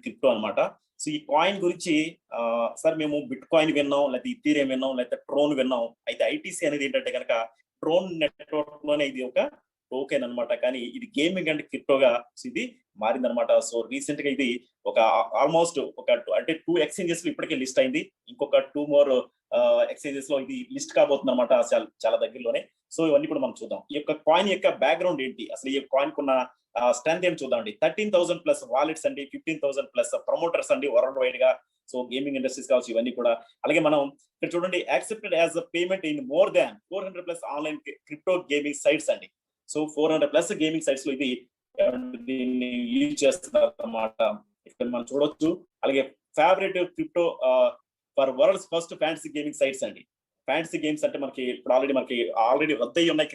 Crypto అనమాట. So ఈ coin గురించి సార్ మేము బిట్ కాయిన్ విన్నాం, లేకపోతే ఇథీరియం విన్నాం, లేకపోతే ట్రోన్ విన్నాం. అయితే ఐటీసీ అనేది ఏంటంటే కనుక ట్రోన్ నెట్వర్క్ లోనే ఇది ఒక టోకెన్ అనమాట. కానీ ఇది గేమింగ్ అండ్ క్రిప్టోగా ఇది మారిందనమాట. సో రీసెంట్ గా ఇది ఒక ఆల్మోస్ట్ ఒక అంటే 2 ఎక్స్చేంజెస్ లో ఇప్పటికే లిస్ట్ అయింది. ఇంకొక 2 మోర్ ఎక్స్చేంజెస్ లో ఇది లిస్ట్ కాబోతుంది అనమాట చాలా దగ్గరలోనే. సో ఇవన్నీ కూడా మనం చూద్దాం. ఈ యొక్క కాయిన్ యొక్క బ్యాక్గ్రౌండ్ ఏంటి, అసలు ఈ కాయిన్ కున్న స్ట్రెంత్ ఏం చూద్దామండి. 13,000 ప్లస్ వాలెట్స్ అండి, 15,000 ప్లస్ ప్రమోటర్స్ అండి వరల్డ్ వైడ్ గా. సో గేమింగ్ ఇండస్ట్రీస్ కావచ్చు ఇవన్నీ కూడా. అలాగే మనం ఇక్కడ చూడండి, accepted as a payment in more than 400 plus online crypto gaming sites అండి. సో 400 ప్లస్ గేమింగ్ సైట్స్ లో ఇది దీన్ని యూజ్ చేస్తున్నారు అన్నమాట. ఇక్కడ మనం చూడొచ్చు. అలాగే favourite crypto for world's first fantasy gaming sites అండి. ఫ్యాంటసీ గేమ్స్ అంటే మనకి ఇప్పుడు ఆల్రెడీ రద్దయి ఉన్నాయి.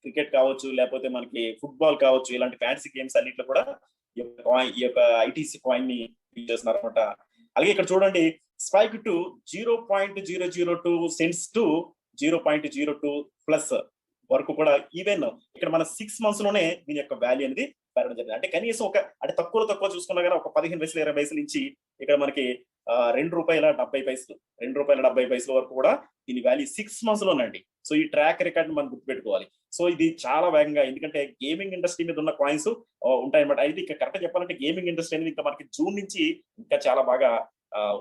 క్రికెట్ కావచ్చు, లేకపోతే మనకి ఫుట్బాల్ కావచ్చు, ఇలాంటి ఫ్యాంటసీ గేమ్స్ అన్నింటిలో కూడా ఈ యొక్క ఐటీసీ కాయిన్ ని యూజ్ చేస్తున్నారు అనమాట. అలాగే ఇక్కడ చూడండి, spike to 0.002 cents to 0.02 plus వరకు కూడా. ఈవెన్ ఇక్కడ మన 6 months లోనే దీని యొక్క వాల్యూ అనేది పెరగడం జరిగింది. అంటే కనీసం అంటే తక్కువ చూసుకున్నా కానీ ఒక 15 పైసలు 20 పైసలు నుంచి ఇక్కడ మనకి ₹2.70 వరకు కూడా దీని వాల్యూ 6 months లోనండి. సో ఈ ట్రాక్ రికార్డ్ మనం గుర్తుపెట్టుకోవాలి. సో ఇది చాలా వేగంగా, ఎందుకంటే గేమింగ్ ఇండస్ట్రీ మీద ఉన్న కాయిన్స్ ఉంటాయన్నమాట. అయితే ఇక్కడ కరెక్ట్ చెప్పాలంటే గేమింగ్ ఇండస్ట్రీ అనేది ఇంకా మనకి జూన్ నుంచి ఇంకా చాలా బాగా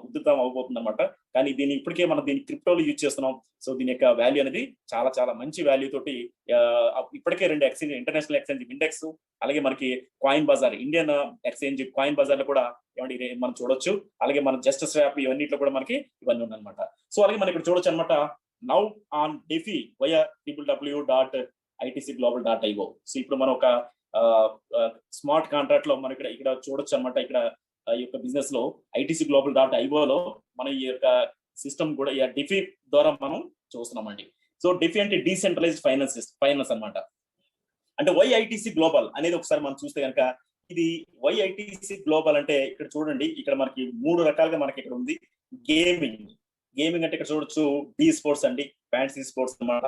ఉద్ధృతం అవబోతుంది అనమాట. కానీ దీన్ని ఇప్పటికే మనం దీన్ని క్రిప్టోలో యూజ్ చేస్తున్నాం. సో దీని యొక్క వాల్యూ అనేది చాలా మంచి వాల్యూ తోటి ఇప్పటికే 2 ఎక్స్చేంజ్, ఇంటర్నేషనల్ ఎక్స్చేంజ్ విండెక్స్, అలాగే మనకి coin bazaar, Indian exchange coin bazaar లో కూడా ఏమంటే మనం చూడొచ్చు. అలాగే మన జస్ట్ స్వాప్ ఇవన్నిట్లో కూడా మనకి ఇవన్నీ ఉన్నాయన్నమాట. సో అలాగే మనం ఇక్కడ చూడొచ్చు అనమాట. Now on DeFi via www.itcglobal.io. So ఇప్పుడు మనం ఒక స్మార్ట్ కాంట్రాక్ట్ లో మనం ఇక్కడ చూడొచ్చు అనమాట. ఇక్కడ ఈ యొక్క బిజినెస్ లో itcglobal.io లో మనం ఈ యొక్క సిస్టమ్ కూడా ఈ డిఫీ ద్వారా మనం చూస్తున్నామండి. సో డిఫీ అంటే డీసెంట్రలైజ్డ్ ఫైనాన్స్ అన్నమాట. అంటే వై ఐటీసీ గ్లోబల్ అనేది ఒకసారి మనం చూస్తే కనుక ఇది వై ఐటీసీ గ్లోబల్ అంటే ఇక్కడ చూడండి, ఇక్కడ మనకి 3 రకాలుగా మనకి ఇక్కడ ఉంది. గేమింగ్ అంటే ఇక్కడ చూడొచ్చు బీ స్పోర్ట్స్ అండి, ఫ్యాంటసీ స్పోర్ట్స్ అన్నమాట.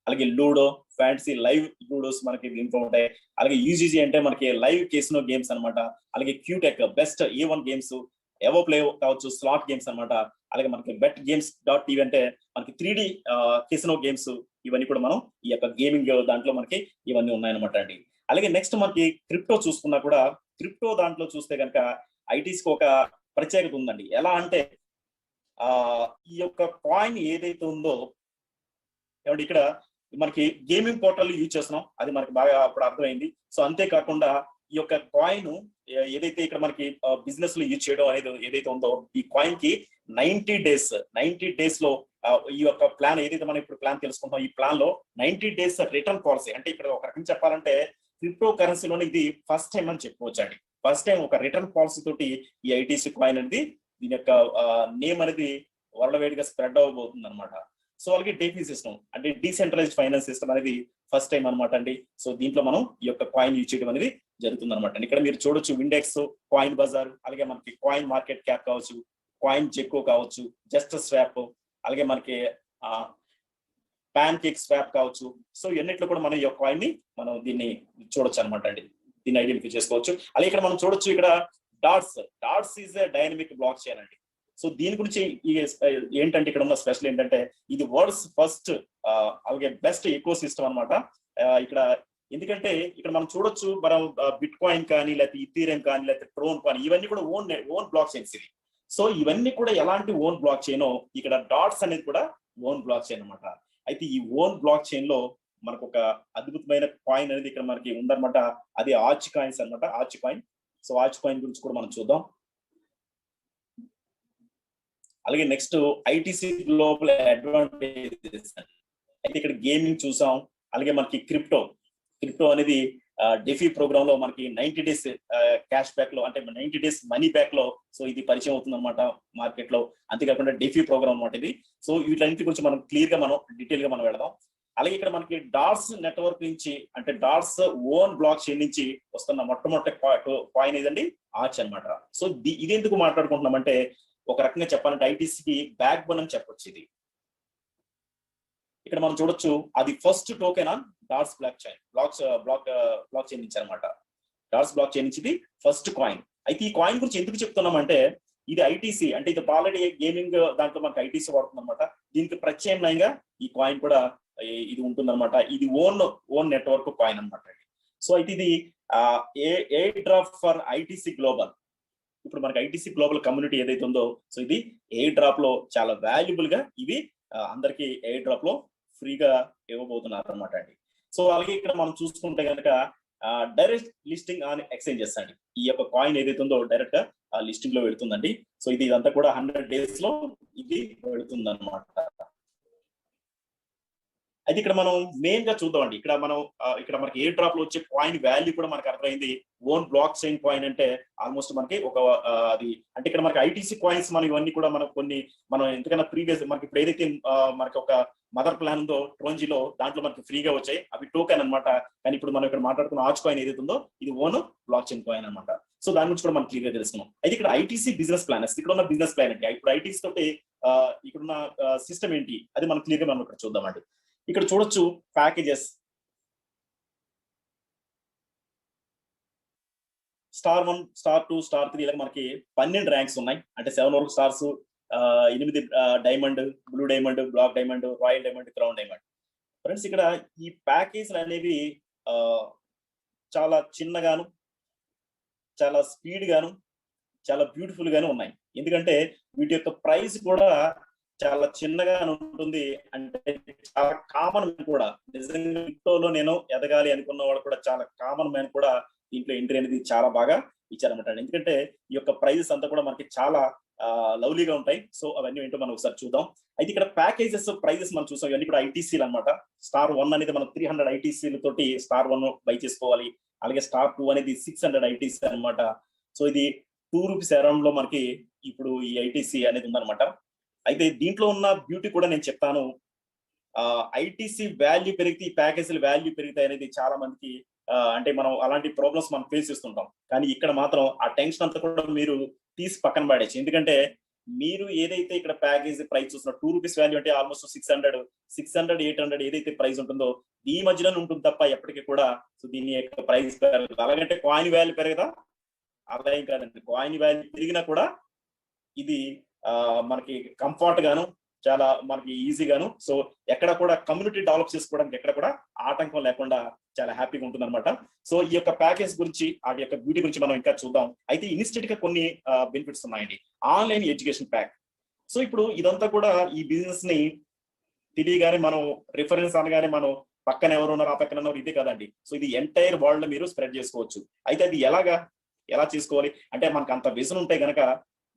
అలాగే లూడో, ఫ్యాంటసీ లైవ్ లూడోస్ మనకి దీంట్లో ఉంటాయి. అలాగే యూజీజీ అంటే మనకి లైవ్ కేసినో గేమ్స్ అనమాట. అలాగే క్యూటెక్ బెస్ట్ A1 గేమ్స్, ఎవో ప్లే కావచ్చు, స్లాట్ గేమ్స్ అనమాట. అలాగే మనకి బెట్ గేమ్స్ .tv అంటే మనకి 3D కేసినో గేమ్స్. ఇవన్నీ కూడా మనం ఈ యొక్క గేమింగ్ దాంట్లో మనకి ఇవన్నీ ఉన్నాయన్నమాట అండి. అలాగే నెక్స్ట్ మనకి క్రిప్టో చూసుకున్నా కూడా, క్రిప్టో దాంట్లో చూస్తే కనుక ఐటీస్కి ఒక ప్రత్యేకత ఉందండి. ఎలా అంటే ఈ యొక్క కాయిన్ ఏదైతే ఉందో ఏమంటే ఇక్కడ మనకి గేమింగ్ పోర్టల్ యూజ్ చేస్తున్నాం, అది మనకి బాగా అప్పుడు అర్థమైంది. సో అంతేకాకుండా ఈ యొక్క కాయిన్ ఏదైతే ఇక్కడ మనకి బిజినెస్ లో యూజ్ చేయడం అనేది ఏదైతే ఉందో, ఈ కాయిన్ కి 90 days లో ఈ యొక్క ప్లాన్ ఏదైతే మనం ఇప్పుడు ప్లాన్ తెలుసుకుంటాం, ఈ ప్లాన్ లో 90 days రిటర్న్ పాలసీ. అంటే ఇక్కడ ఒక రకంగా చెప్పాలంటే క్రిప్టో కరెన్సీలోనే ఇది ఫస్ట్ టైం అని చెప్పుకోవచ్చు అండి. ఫస్ట్ టైం ఒక రిటర్న్ పాలసీ తోటి ఈ ఐటీసీ కాయిన్ అనేది దీని యొక్క నేమ్ అనేది వరల్డ్ వైడ్ గా స్ప్రెడ్ అవ్వబోతుంది అనమాట. సో అలాగే డెఫీ సిస్టమ్ అంటే డీసెంట్రలైజ్డ్ ఫైనాన్స్ సిస్టమ్ అనేది ఫస్ట్ టైం అనమాట అండి. సో దీంట్లో మనం ఈ యొక్క కాయిన్ యూజ్ చేయడం అనేది జరుగుతుంది అనమాట. ఇక్కడ మీరు చూడొచ్చు విండెక్స్, కాయిన్ బజార్, అలాగే మనకి కాయిన్ మార్కెట్ క్యాప్ కావచ్చు, కాయిన్ జెక్కో కావచ్చు, జస్ట్ స్వాప్, అలాగే మనకి పాన్ కేక్ స్వాప్ కావచ్చు. సో ఇవన్నిట్లో కూడా మనం ఈ యొక్క కాయిన్ ని మనం దీన్ని చూడొచ్చు అనమాట అండి. దీన్ని ఐడెంటిఫై చేసుకోవచ్చు. అలాగే ఇక్కడ మనం చూడొచ్చు, ఇక్కడ dots is a dynamic block chain అండి. సో దీని గురించి ఏంటంటే ఇక్కడ ఉన్న స్పెషల్ ఏంటంటే ఇది వరల్డ్స్ ఫస్ట్ అలాగే బెస్ట్ ఎకో సిస్టమ్ అనమాట. ఇక్కడ ఎందుకంటే ఇక్కడ మనం చూడొచ్చు, మనం బిట్ కాయిన్ కానీ, లేకపోతే ఇథీరియం కానీ, లేకపోతే ట్రోన్ కానీ, ఇవన్నీ కూడా ఓన్ బ్లాక్ చైన్స్ ఇవి. సో ఇవన్నీ కూడా ఎలాంటి ఓన్ బ్లాక్ చైన్, ఇక్కడ డాట్స్ అనేది కూడా ఓన్ బ్లాక్ చైన్ అనమాట. అయితే ఈ ఓన్ బ్లాక్ చైన్ లో మనకు ఒక అద్భుతమైన కాయిన్ అనేది ఇక్కడ మనకి ఉందన్నమాట. అది ఆర్చ్ కాయిన్స్ అనమాట, arch coin. So arch coin గురించి కూడా మనం చూద్దాం. అలాగే నెక్స్ట్ ఐటీసీ గ్లోబల్ అడ్వాంటేజెస్. అయితే ఇక్కడ గేమింగ్ చూసాం. అలాగే మనకి క్రిప్టో అనేది డెఫీ ప్రోగ్రామ్ లో మనకి 90 days క్యాష్ బ్యాక్ లో, అంటే 90 days మనీ బ్యాక్ లో సో ఇది పరిచయం అవుతుంది అనమాట మార్కెట్ లో. అంతేకాకుండా డెఫీ ప్రోగ్రామ్ అనమాట ఇది. సో వీటన్నిటి గురించి మనం క్లియర్ గా మనం డీటెయిల్ గా మనం వెళదాం. అలాగే ఇక్కడ మనకి డాట్స్ నెట్వర్క్ నుంచి, అంటే డాట్స్ ఓన్ బ్లాక్ చైన్ నుంచి వస్తున్న మొట్టమొదటి కాయిన్ ఏదండి, ఆర్చ్ అనమాట. సో ఇది ఎందుకు మాట్లాడుకుంటున్నాం అంటే, ఒక రకంగా చెప్పాలంటే ఐటీసీకి బ్యాక్ బోన్ అని చెప్పొచ్చు ఇది. ఇక్కడ మనం చూడొచ్చు, అది first token on dots block chain నుంచి అనమాట. డాట్స్ బ్లాక్ చైన్ నుంచి ఇది ఫస్ట్ కాయిన్. అయితే ఈ కాయిన్ గురించి ఎందుకు చెప్తున్నామంటే ఇది ఐటీసీ అంటే ఇది ఆల్రెడీ గేమింగ్ దాంట్లో మనకి ఐటీసీ వాడుతుంది అనమాట. దీనికి ప్రత్యామ్నాయంగా ఈ కాయిన్ కూడా ఇది ఉంటుందన్నమాట. ఇది ఓన్ నెట్వర్క్ కాయిన్ అనమాట. సో అయితే ఇది air drop for ITC global. ఇప్పుడు మనకి ఐటీసీ గ్లోబల్ కమ్యూనిటీ ఏదైతే ఉందో సో ఇది ఎయిర్ డ్రాప్ లో చాలా వాల్యుబుల్ గా ఇవి అందరికి ఎయిర్ డ్రాప్ లో ఫ్రీగా ఇవ్వబోతున్నారు అనమాట అండి. సో అలాగే ఇక్కడ మనం చూసుకుంటే కనుక డైరెక్ట్ లిస్టింగ్ ఆన్ ఎక్స్చేంజెస్ అండి. ఈ యొక్క కాయిన్ ఏదైతే ఉందో డైరెక్ట్ గా లిస్టింగ్ లో వెళ్తుందండి. సో ఇది ఇదంతా కూడా 100 days లో ఇది వెళుతుంది అనమాట. అయితే ఇక్కడ మనం మెయిన్ గా చూద్దామండి. ఇక్కడ మనకి ఎయిర్ డ్రాప్ లో వచ్చే కాయిన్ వాల్యూ కూడా మనకు అర్థమైంది. ఓన్ బ్లాక్ చైన్ కాయిన్ అంటే ఆల్మోస్ట్ మనకి ఒక అది అంటే ఇక్కడ మనకి ఐటీసీ కాయిన్స్ మనం ఇవన్నీ కూడా మనం ఎందుకన్నా ప్రీవియస్ మనకి ఇప్పుడు ఏదైతే మనకి ఒక మదర్ ప్లాన్ ఉందో ట్రోంజీలో దాంట్లో మనకి ఫ్రీగా వచ్చాయి అవి టోకెన్ అనమాట. కానీ ఇప్పుడు మనం ఇక్కడ మాట్లాడుతున్న ఆర్చ్ కాయిన్ ఏదైతే ఉందో ఇది ఓన్ బ్లాక్ చైన్ కాయిన్ అనమాట. సో దాని గురించి కూడా మనం క్లియర్ గా తెలుసుకున్నాం. అయితే ఇక్కడ ఐటీసీ బిజినెస్ ప్లాన్ ఇక్కడ ఉన్న బిజినెస్ ప్లాన్ ఏంటి, ఇప్పుడు ఐటీసీ తోటి ఇక్కడున్న సిస్టమ్ ఏంటి అది మనం క్లియర్ గా మనం ఇక్కడ చూద్దామండి. ఇక్కడ చూడొచ్చు ప్యాకేజెస్ స్టార్ 1 స్టార్ 2 స్టార్ 3 ఇలా మనకి 12 ర్యాంక్స్ ఉన్నాయి. అంటే 7 వరకు stars, 8 diamond, blue diamond, black diamond, royal diamond, crown diamond. Friends ఇక్కడ ఈ ప్యాకేజీలు అనేవి చాలా చిన్నగాను చాలా స్పీడ్ గాను చాలా బ్యూటిఫుల్ గాను ఉన్నాయి. ఎందుకంటే వీటి యొక్క ప్రైస్ కూడా చాలా చిన్నగా ఉంటుంది. అంటే చాలా కామన్ మ్యాన్ కూడా నిజంగా క్రిప్టోలో నేను ఎదగాలి అనుకున్న వాడు కూడా చాలా కామన్ మ్యాన్ కూడా దీంట్లో ఎంట్రీ అనేది చాలా బాగా ఇచ్చారన్నమాట. ఎందుకంటే ఈ యొక్క ప్రైజెస్ అంతా కూడా మనకి చాలా లవ్లీగా ఉంటాయి. సో అవన్నీ ఏంటో మనం ఒకసారి చూద్దాం. అయితే ఇక్కడ ప్యాకేజెస్ ప్రైజెస్ మనం చూసాం. ఇవన్నీ కూడా ఐటీసీలు అనమాట. స్టార్ 1 అనేది మనం 300 ఐటీసీల తోటి స్టార్ 1 బై చేసుకోవాలి. అలాగే స్టార్ 2 అనేది 600 ఐటీసీ అనమాట. సో ఇది ₹2 అరౌండ్ లో మనకి ఇప్పుడు ఈ ఐటీసీ అనేది ఉందన్నమాట. అయితే దీంట్లో ఉన్న బ్యూటీ కూడా నేను చెప్తాను. ఐటీసీ వాల్యూ పెరిగితే ఈ ప్యాకేజీల వాల్యూ పెరుగుతాయి అనేది చాలా మందికి అంటే మనం అలాంటి ప్రాబ్లమ్స్ మనం ఫేస్ చేస్తుంటాం. కానీ ఇక్కడ మాత్రం ఆ టెన్షన్ అంతా కూడా మీరు తీసి పక్కన పడేసి. ఎందుకంటే మీరు ఏదైతే ఇక్కడ ప్యాకేజీ ప్రైస్ చూస్తున్న ₹2 వాల్యూ అంటే ఆల్మోస్ట్ 600, 800 ఏదైతే ప్రైస్ ఉంటుందో ఈ మధ్యలో ఉంటుంది తప్ప ఎప్పటికీ కూడా సో దీని యొక్క ప్రైస్ పెరగదు. అలాగంటే కాయిన్ వాల్యూ పెరగదా? అలా ఏం కాదండి. కాయిన్ వాల్యూ పెరిగినా కూడా ఇది మనకి కంఫర్ట్ గాను చాలా మనకి ఈజీగాను సో ఎక్కడ కూడా కమ్యూనిటీ డెవలప్ చేసుకోవడానికి ఎక్కడ కూడా ఆటంకం లేకుండా చాలా హ్యాపీగా ఉంటుంది అనమాట. సో ఈ యొక్క ప్యాకేజ్ గురించి వాటి యొక్క బ్యూటీ గురించి మనం ఇంకా చూద్దాం. అయితే ఇన్స్టెంట్ గా కొన్ని బెనిఫిట్స్ ఉన్నాయండి. Online education pack. సో ఇప్పుడు ఇదంతా కూడా ఈ బిజినెస్ ని తెలియగానే మనం రిఫరెన్స్ అనగానే మనం పక్కన ఎవరు ఉన్నారు ఆ పక్కన ఉన్నారు ఇదే కదండి. సో ఇది ఎంటైర్ వరల్డ్ మీరు స్ప్రెడ్ చేసుకోవచ్చు. అయితే అది ఎలా చేసుకోవాలి అంటే మనకు అంత విజన్ ఉంటే గనక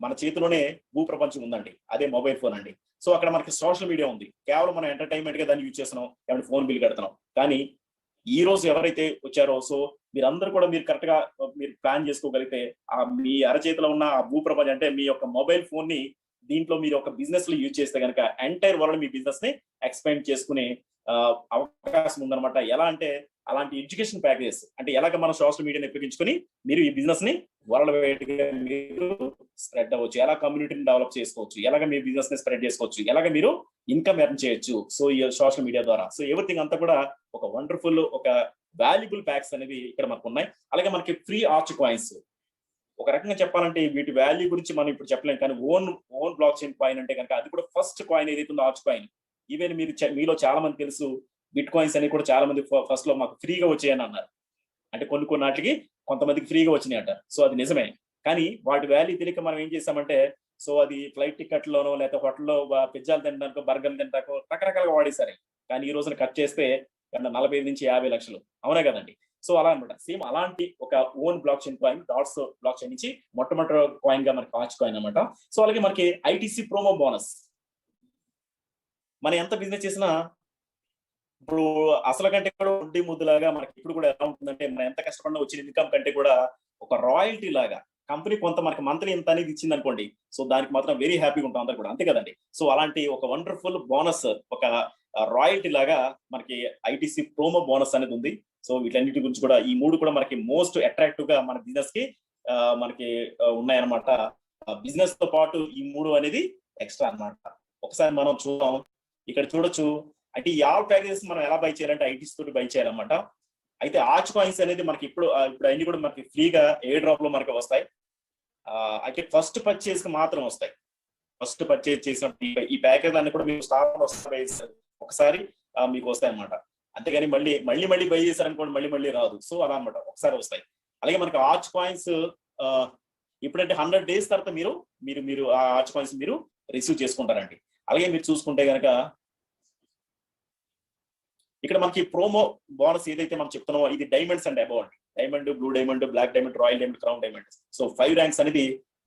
మన చేతిలోనే భూప్రపంచం ఉందండి, అదే మొబైల్ ఫోన్ అండి. సో అక్కడ మనకి సోషల్ మీడియా ఉంది, కేవలం మనం ఎంటర్టైన్మెంట్ గా దాన్ని యూజ్ చేస్తున్నాం, ఏమంటే ఫోన్ బిల్ కడుతున్నాం. కానీ ఈ రోజు ఎవరైతే వచ్చారో సో మీరందరూ కూడా మీరు కరెక్ట్ గా మీరు ప్లాన్ చేసుకోగలిగితే ఆ మీ అరచేతిలో ఉన్న ఆ భూప్రపంచం అంటే మీ యొక్క మొబైల్ ఫోన్ ని దీంట్లో మీరు ఒక బిజినెస్ లో యూజ్ చేస్తే కనుక ఎంటైర్ వరల్డ్ మీ బిజినెస్ ని ఎక్స్పాండ్ చేసుకునే అవకాశం ఉందన్నమాట. ఎలా అంటే అలాంటి ఎడ్యుకేషన్ ప్యాకేజెస్ అంటే ఎలాగ మనం సోషల్ మీడియాని ఉపయోగించుకొని మీరు ఈ బిజినెస్ ని వరల్డ్ వైడ్ గా మీరు స్ప్రెడ్ అవ్వచ్చు, ఎలా కమ్యూనిటీని డెవలప్ చేసుకోవచ్చు, ఎలాగ మీ బిజినెస్ ని స్ప్రెడ్ చేసుకోవచ్చు, ఎలాగ మీరు ఇన్కమ్ ఎర్న్ చేయొచ్చు సో ఈ సోషల్ మీడియా ద్వారా. సో ఎవ్రీథింగ్ అంతా కూడా ఒక వండర్ఫుల్ ఒక వాల్యుబుల్ ప్యాక్స్ అనేవి ఇక్కడ మనకు ఉన్నాయి. అలాగే మనకి ఫ్రీ ఆర్చ్ కాయిన్స్. ఒక రకంగా చెప్పాలంటే వీటి వాల్యూ గురించి మనం ఇప్పుడు చెప్పలేం, కానీ ఓన్ బ్లాక్ చైన్ కాయిన్ అంటే కనుక అది కూడా ఫస్ట్ కాయిన్ ఏదైతే ఉందో ఆర్చ్ కాయిన్. ఈవెన్ మీలో చాలా మంది తెలుసు బిట్ కాయిన్స్ అని కూడా చాలా మంది ఫస్ట్ లో మాకు ఫ్రీగా వచ్చాయని అన్నారు. అంటే కొన్ని నాటికి కొంతమందికి ఫ్రీగా వచ్చినాయి అంటారు. సో అది నిజమే, కానీ వాటి వాల్యూ తెలియక మనం ఏం చేసామంటే సో అది ఫ్లైట్ టికెట్ లోనో లేకపోతే హోటల్లో పిజ్జాలు తినడానికో బర్గర్లు తినడానికో రకరకాలుగా వాడేసారు. కానీ ఈ రోజున ఖర్చు చేస్తే 45 నుంచి 50 లక్షలు అవునా కదండి. సో అలా అనమాట. సేమ్ అలాంటి ఒక own block chain coin dots block chain నుంచి మొట్టమొదటి కాయిన్ గా మనకి ఆర్చ్ కాయిన్ అనమాట. సో అలాగే మనకి ఐటీసీ ప్రోమో బోనస్. మనం ఎంత బిజినెస్ చేసినా ఇప్పుడు అసలు కంటే కూడా వడ్డీ ముద్దులాగా మనకి ఇప్పుడు కూడా ఎలా ఉంటుందంటే మనం ఎంత కష్టపడినా వచ్చిన ఇన్కమ్ కంటే కూడా ఒక రాయల్టీ లాగా కంపెనీ కొంత మనకి మంత్లీ ఎంత అనేది ఇచ్చింది అనుకోండి సో దానికి మాత్రం వెరీ హ్యాపీగా ఉంటాం అందరు కూడా, అంతే కదండి. సో అలాంటి ఒక వండర్ఫుల్ బోనస్ ఒక రాయల్టీ లాగా మనకి ఐటీసీ ప్రోమో బోనస్ అనేది ఉంది. సో వీటన్నిటి గురించి కూడా ఈ మూడు కూడా మనకి మోస్ట్ అట్రాక్టివ్ గా మన బిజినెస్ కి మనకి ఉన్నాయన్నమాట. బిజినెస్ తో పాటు ఈ మూడు అనేది ఎక్స్ట్రా అన్నమాట. ఒకసారి మనం చూద్దాం. ఇక్కడ చూడొచ్చు అంటే ఈ ఆల్ ప్యాకేజెస్ మనం ఎలా బై చేయాలంటే ఐటీసీ తోటి బై చేయాలన్నమాట. అయితే ఆర్చ్ కాయిన్స్ అనేది మనకి ఇప్పుడు అన్ని కూడా మనకి ఫ్రీగా ఎయిర్ డ్రాప్ లో మనకి వస్తాయి. అయితే ఫస్ట్ పర్చేస్ కి మాత్రం వస్తాయి. ఫస్ట్ పర్చేజ్ చేసినప్పుడు ఈ ప్యాకేజ్ అన్ని కూడా మీకు స్టార్ ఒకసారి మీకు వస్తాయి అనమాట. అంతేగాని మళ్ళీ బై చేశారనుకోండి మళ్ళీ రాదు. సో అలా అనమాట, ఒకసారి వస్తాయి. అలాగే మనకి ఆర్చ్ కాయిన్స్ ఇప్పుడంటే 100 days తర్వాత మీరు మీరు మీరు ఆ ఆర్చ్ కాయిన్స్ మీరు రిసీవ్ చేసుకుంటారండి. అలాగే మీరు చూసుకుంటే కనుక ఇక్కడ మనకి ప్రోమో బోనస్ ఏదైతే మనం చెప్తున్నామో ఇది డైమండ్స్ అండ్ అబౌవ్ అండి. Diamond, blue diamond, black diamond, royal diamond, crown diamond. So 5 ranks అనేది